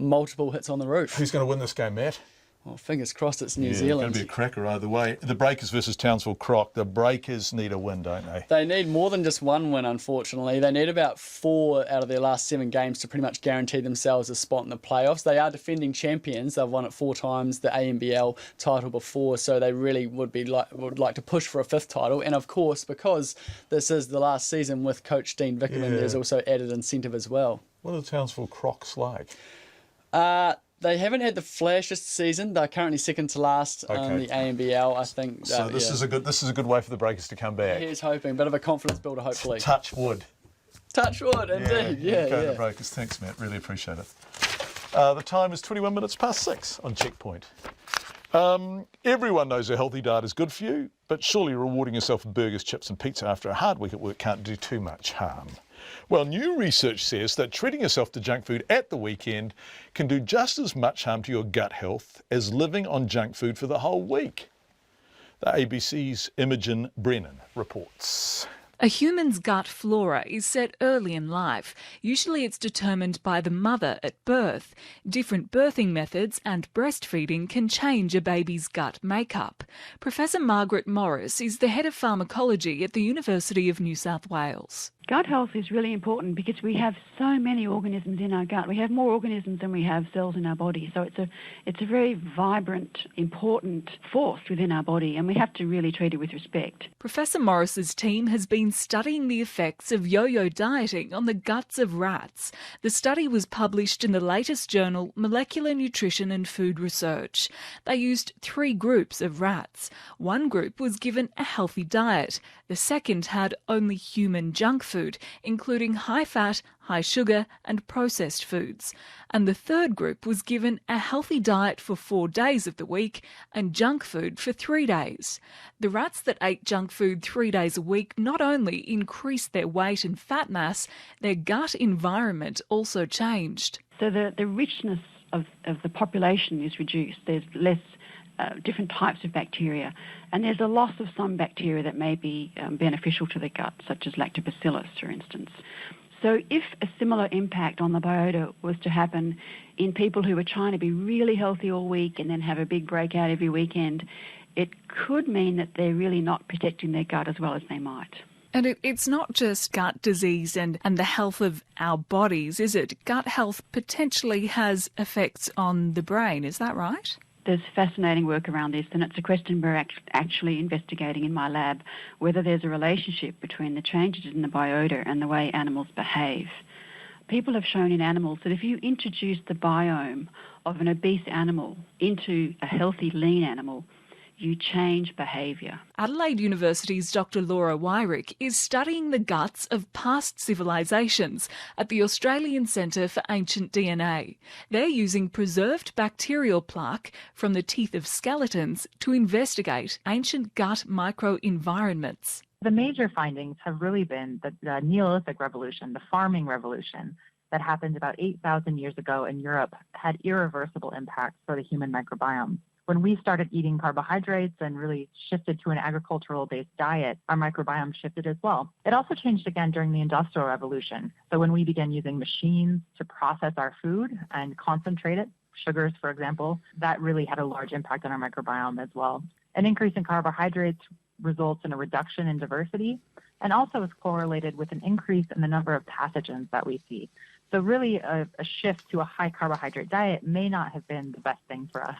multiple hits on the roof. Who's going to win this game, Matt? Well, fingers crossed it's New Zealand. It's going to be a cracker either way. The Breakers versus Townsville Croc. The Breakers need a win, don't they? They need more than just one win, unfortunately. They need about 4 out of their last 7 games to pretty much guarantee themselves a spot in the playoffs. They are defending champions. They've won it 4 times, the ANBL title before, so they really would like to push for a 5th title. And of course, because this is the last season with Coach Dean Vickerman, there's also added incentive as well. What are the Townsville Crocs like? They haven't had the flashiest season. They're currently second to last on the ANBL, I think. So this is a good way for the Breakers to come back. Here's hoping. Bit of a confidence builder, hopefully. Touch wood. Touch wood, indeed. Go to Brokers. Thanks, Matt. Really appreciate it. The time is 21 minutes past 6 on Checkpoint. Everyone knows a healthy diet is good for you, but surely rewarding yourself with burgers, chips and pizza after a hard week at work can't do too much harm. Well, new research says that treating yourself to junk food at the weekend can do just as much harm to your gut health as living on junk food for the whole week. The ABC's Imogen Brennan reports. A human's gut flora is set early in life. Usually it's determined by the mother at birth. Different birthing methods and breastfeeding can change a baby's gut makeup. Professor Margaret Morris is the head of pharmacology at the University of New South Wales. Gut health is really important because we have so many organisms in our gut. We have more organisms than we have cells in our body. So it's a very vibrant, important force within our body, and we have to really treat it with respect. Professor Morris's team has been studying the effects of yo-yo dieting on the guts of rats. The study was published in the latest journal Molecular Nutrition and Food Research. They used 3 groups of rats. One group was given a healthy diet. The second had only human junk food, including high-fat, high-sugar and processed foods. And the third group was given a healthy diet for 4 days of the week and junk food for 3 days. The rats that ate junk food 3 days a week not only increased their weight and fat mass, their gut environment also changed. So the richness of the population is reduced. There's less different types of bacteria, and there's a loss of some bacteria that may be beneficial to the gut, such as lactobacillus, for instance. So if a similar impact on the biota was to happen in people who were trying to be really healthy all week and then have a big breakout every weekend, it could mean that they're really not protecting their gut as well as they might. And it's not just gut disease and the health of our bodies, is it? Gut health potentially has effects on the brain, is that right? There's fascinating work around this, and it's a question we're actually investigating in my lab, whether there's a relationship between the changes in the biota and the way animals behave. People have shown in animals that if you introduce the biome of an obese animal into a healthy, lean animal, you change behaviour. Adelaide University's Dr. Laura Wyrick is studying the guts of past civilisations at the Australian Centre for Ancient DNA. They're using preserved bacterial plaque from the teeth of skeletons to investigate ancient gut microenvironments. The major findings have really been the Neolithic revolution, the farming revolution that happened about 8,000 years ago in Europe, had irreversible impacts for the human microbiome. When we started eating carbohydrates and really shifted to an agricultural-based diet, our microbiome shifted as well. It also changed again during the Industrial Revolution. So when we began using machines to process our food and concentrate it, sugars, for example, that really had a large impact on our microbiome as well. An increase in carbohydrates results in a reduction in diversity and also is correlated with an increase in the number of pathogens that we see. So really a shift to a high carbohydrate diet may not have been the best thing for us.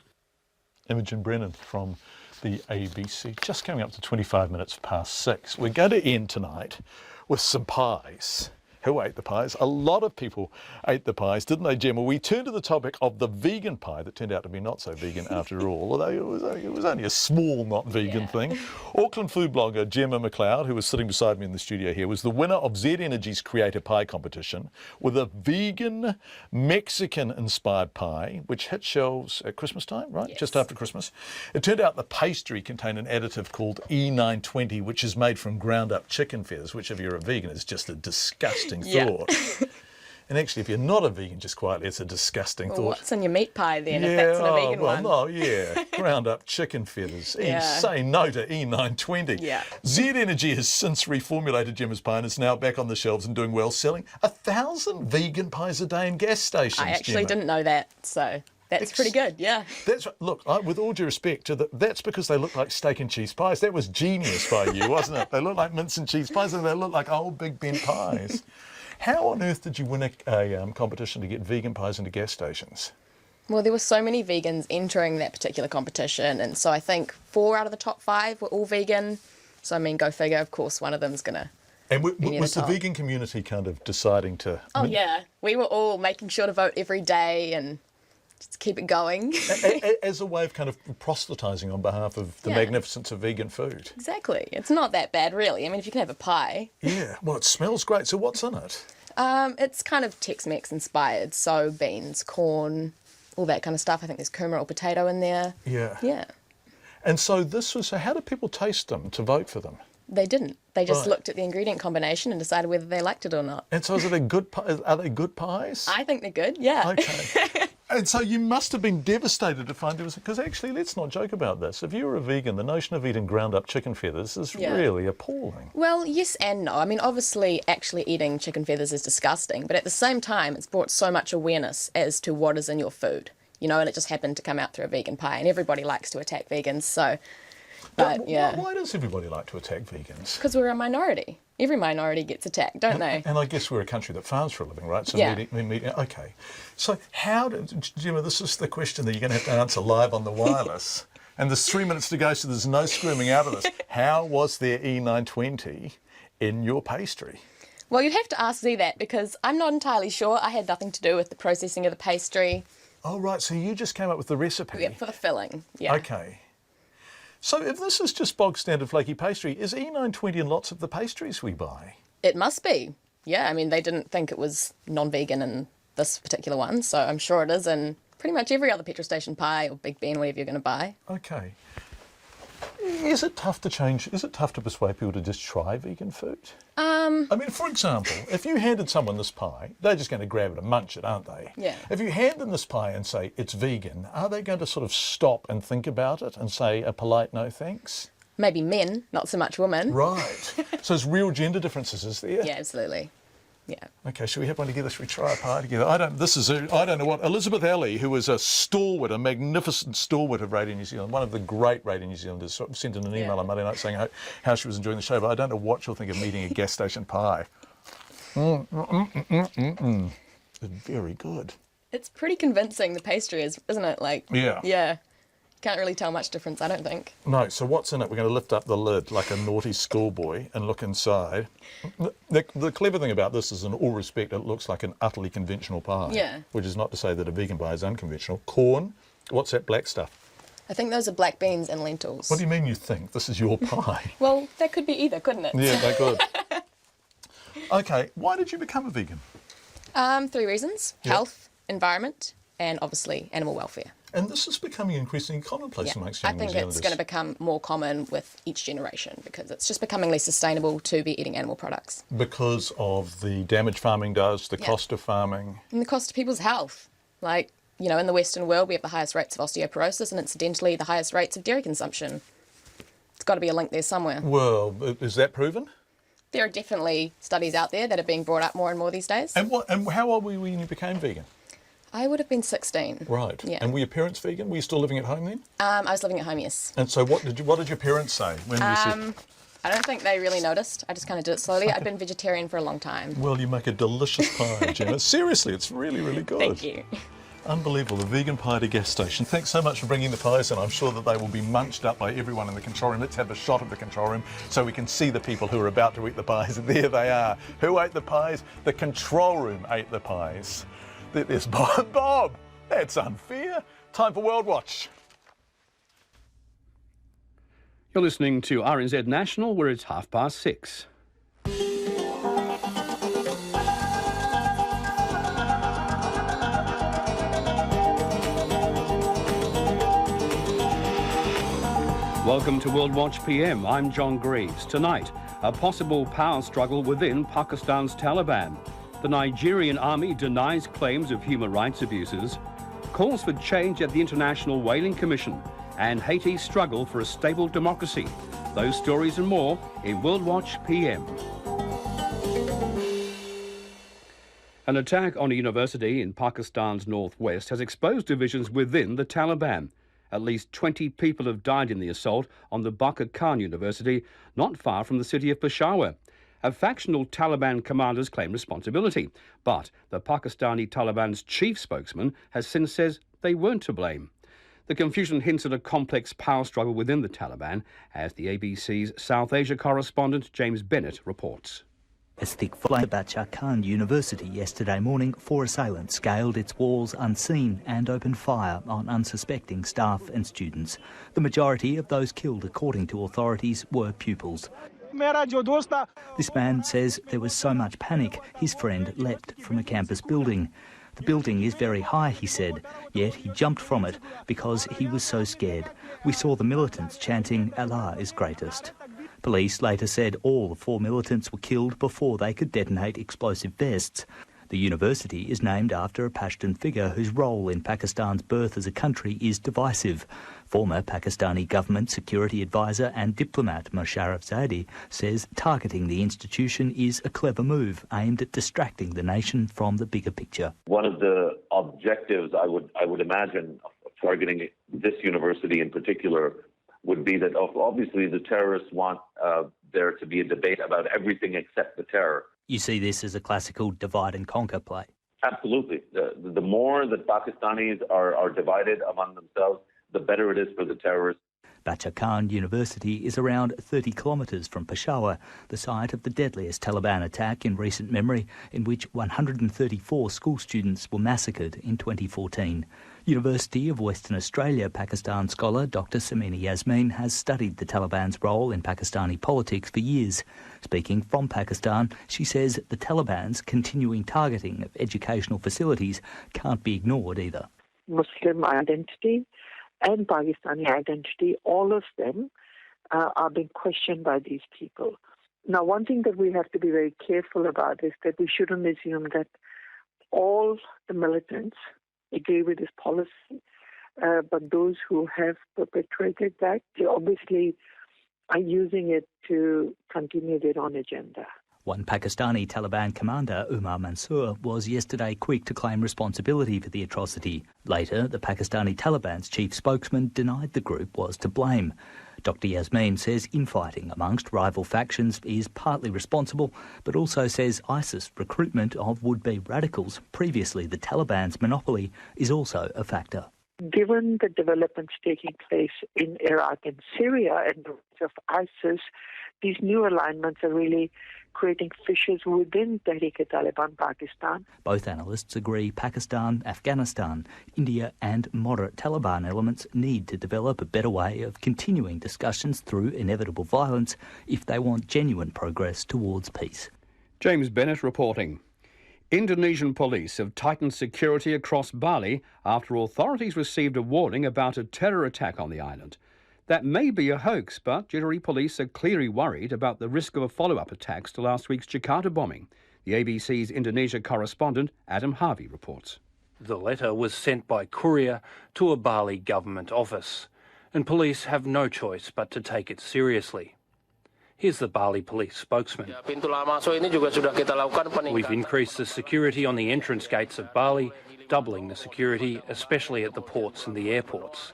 Imogen Brennan from the ABC, just coming up to 25 minutes past 6. We're going to end tonight with some pies. Who ate the pies? A lot of people ate the pies, didn't they, Gemma? We turned to the topic of the vegan pie that turned out to be not so vegan after all, although it was only a small not vegan thing. Auckland food blogger Gemma McLeod, who was sitting beside me in the studio here, was the winner of Z Energy's Creator Pie competition with a vegan Mexican-inspired pie, which hit shelves at Christmas time, right? Yes. Just after Christmas. It turned out the pastry contained an additive called E920, which is made from ground-up chicken feathers, which if you're a vegan is just a disgusting thought. And actually, if you're not a vegan, just quietly, it's a disgusting thought. What's in your meat pie then, if that's not a vegan one? No, ground up chicken feathers. Say no to E920. Z Energy has since reformulated Gemma's pie and is now back on the shelves and doing well, selling 1,000 vegan pies a day in gas stations. I actually didn't know that, so that's pretty good, That's look, with all due respect to that's because they look like steak and cheese pies. That was genius by you, wasn't it? They look like mince and cheese pies, and they look like old Big Ben pies. How on earth did you win a competition to get vegan pies into gas stations? Well, there were so many vegans entering that particular competition, and so I think 4 out of the top 5 were all vegan. So, I mean, go figure, of course, one of them's going to was the vegan community kind of deciding to... Oh, yeah. We were all making sure to vote every day and Just keep it going. As a way of kind of proselytising on behalf of the magnificence of vegan food. Exactly. It's not that bad, really. I mean, if you can have a pie. Yeah, well, it smells great. So what's in it? It's kind of Tex-Mex inspired, so beans, corn, all that kind of stuff. I think there's kurma or potato in there. Yeah. Yeah. And so so how did people taste them to vote for them? They didn't. They just looked at the ingredient combination and decided whether they liked it or not. And so are they good pies? I think they're good, yeah. Okay. And so you must have been devastated to find there was... Because actually, let's not joke about this. If you were a vegan, the notion of eating ground-up chicken feathers is really appalling. Well, yes and no. I mean, obviously, actually eating chicken feathers is disgusting, but at the same time, it's brought so much awareness as to what is in your food, you know, and it just happened to come out through a vegan pie, and everybody likes to attack vegans, so... But, yeah. Why does everybody like to attack vegans? Because we're a minority. Every minority gets attacked, don't they? And I guess we're a country that farms for a living, right? So okay. So Gemma, this is the question that you're going to have to answer live on the wireless. And there's 3 minutes to go, so there's no screaming out of this. How was there E920 in your pastry? Well, you'd have to ask Z that, because I'm not entirely sure. I had nothing to do with the processing of the pastry. Oh, right. So you just came up with the recipe? Yeah, for the filling, yeah. Okay. So if this is just bog standard flaky pastry, is E920 in lots of the pastries we buy? It must be. Yeah, I mean, they didn't think it was non-vegan in this particular one, so I'm sure it is in pretty much every other petrol station pie or Big Ben, whatever you're going to buy. Okay. Is it tough to change? Is it tough to persuade people to just try vegan food? I mean, for example, if you handed someone this pie, they're just going to grab it and munch it, aren't they? Yeah. If you hand them this pie and say it's vegan, are they going to sort of stop and think about it and say a polite no thanks? Maybe men, not so much women. Right. So there's real gender differences, is there? Yeah, absolutely. Yeah. Okay, shall we have one together? Should we try a pie together? I don't know what. Elizabeth Alley, who is a stalwart, a magnificent stalwart of Radio New Zealand, one of the great Radio New Zealanders, sort of sent in an email on Monday night saying how she was enjoying the show, but I don't know what she'll think of meeting a gas station pie. It's very good. It's pretty convincing, the pastry is, isn't it? Like, yeah. Can't really tell much difference, I don't think. No, so what's in it? We're going to lift up the lid like a naughty schoolboy and look inside. The clever thing about this is, in all respect, it looks like an utterly conventional pie. Yeah. Which is not to say that a vegan pie is unconventional. Corn, what's that black stuff? I think those are black beans and lentils. What do you mean you think? This is your pie. Well, that could be either, couldn't it? Yeah, they could. Okay, why did you become a vegan? 3 reasons. Health, environment, and obviously animal welfare. And this is becoming increasingly commonplace amongst young New Zealanders. I think it's going to become more common with each generation because it's just becoming less sustainable to be eating animal products. Because of the damage farming does, the cost of farming. And the cost of people's health. Like, you know, in the Western world, we have the highest rates of osteoporosis and incidentally the highest rates of dairy consumption. It's got to be a link there somewhere. Well, is that proven? There are definitely studies out there that are being brought up more and more these days. And how old were you when you became vegan? I would have been 16. Right. Yeah. And were your parents vegan? Were you still living at home then? I was living at home, yes. And so what did your parents say when you said... I don't think they really noticed. I just kind of did it slowly. I'd been vegetarian for a long time. Well, you make a delicious pie, Jenna. Seriously, it's really, really good. Thank you. Unbelievable, the vegan pie at a gas station. Thanks so much for bringing the pies in. I'm sure that they will be munched up by everyone in the control room. Let's have a shot of the control room so we can see the people who are about to eat the pies. And there they are. Who ate the pies? The control room ate the pies. There's Bob. Bob! That's unfair. Time for World Watch. You're listening to RNZ National, where it's 6:30. Welcome to World Watch PM. I'm John Greaves. Tonight, a possible power struggle within Pakistan's Taliban. The Nigerian army denies claims of human rights abuses, calls for change at the International Whaling Commission, and Haiti's struggle for a stable democracy. Those stories and more in World Watch PM. An attack on a university in Pakistan's northwest has exposed divisions within the Taliban. At least 20 people have died in the assault on the Baqa Khan University, not far from the city of Peshawar. Factional Taliban commanders claim responsibility, but the Pakistani Taliban's chief spokesman has since said they weren't to blame. The confusion hints at a complex power struggle within the Taliban, as the ABC's South Asia correspondent James Bennett reports. As thick flames at Bacha University yesterday morning, 4 assailants scaled its walls unseen and opened fire on unsuspecting staff and students. The majority of those killed, according to authorities, were pupils. This man says there was so much panic, his friend leapt from a campus building. The building is very high, he said, yet he jumped from it because he was so scared. We saw the militants chanting, Allah is greatest. Police later said all the 4 militants were killed before they could detonate explosive vests. The university is named after a Pashtun figure whose role in Pakistan's birth as a country is divisive. Former Pakistani government security advisor and diplomat Musharraf Zaidi says targeting the institution is a clever move aimed at distracting the nation from the bigger picture. One of the objectives I would imagine of targeting this university in particular would be that obviously the terrorists want there to be a debate about everything except the terror. You see this as a classical divide and conquer play? Absolutely. The more that Pakistanis are divided among themselves, the better it is for the terrorists. Bacha Khan University is around 30 kilometres from Peshawar, the site of the deadliest Taliban attack in recent memory, in which 134 school students were massacred in 2014. University of Western Australia Pakistan scholar Dr. Samina Yasmin has studied the Taliban's role in Pakistani politics for years. Speaking from Pakistan, she says the Taliban's continuing targeting of educational facilities can't be ignored either. Muslim identity and Pakistani identity, all of them are being questioned by these people. Now, one thing that we have to be very careful about is that we shouldn't assume that all the militants agree with this policy, but those who have perpetrated that, they obviously are using it to continue their own agenda. One Pakistani Taliban commander, Umar Mansour, was yesterday quick to claim responsibility for the atrocity. Later, the Pakistani Taliban's chief spokesman denied the group was to blame. Dr. Yasmin says infighting amongst rival factions is partly responsible, but also says ISIS recruitment of would-be radicals, previously the Taliban's monopoly, is also a factor. Given the developments taking place in Iraq and Syria and the rise of ISIS, these new alignments are really creating fissures within Tehrik-e-Taliban Pakistan. Both analysts agree Pakistan, Afghanistan, India and moderate Taliban elements need to develop a better way of continuing discussions through inevitable violence if they want genuine progress towards peace. James Bennett reporting. Indonesian police have tightened security across Bali after authorities received a warning about a terror attack on the island. That may be a hoax, but jittery police are clearly worried about the risk of a follow-up attacks to last week's Jakarta bombing. The ABC's Indonesia correspondent Adam Harvey reports. The letter was sent by courier to a Bali government office, and police have no choice but to take it seriously. Here's the Bali police spokesman. We've increased the security on the entrance gates of Bali, doubling the security, especially at the ports and the airports.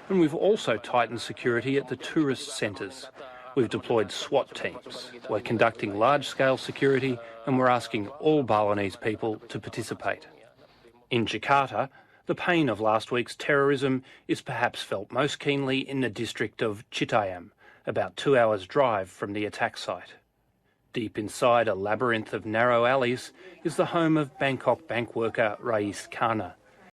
And we've also tightened security at the tourist centres. We've deployed SWAT teams. We're conducting large-scale security and we're asking all Balinese people to participate. In Jakarta, the pain of last week's terrorism is perhaps felt most keenly in the district of Citayam, about 2 hours' drive from the attack site. Deep inside a labyrinth of narrow alleys is the home of Bangkok bank worker Rais Kana.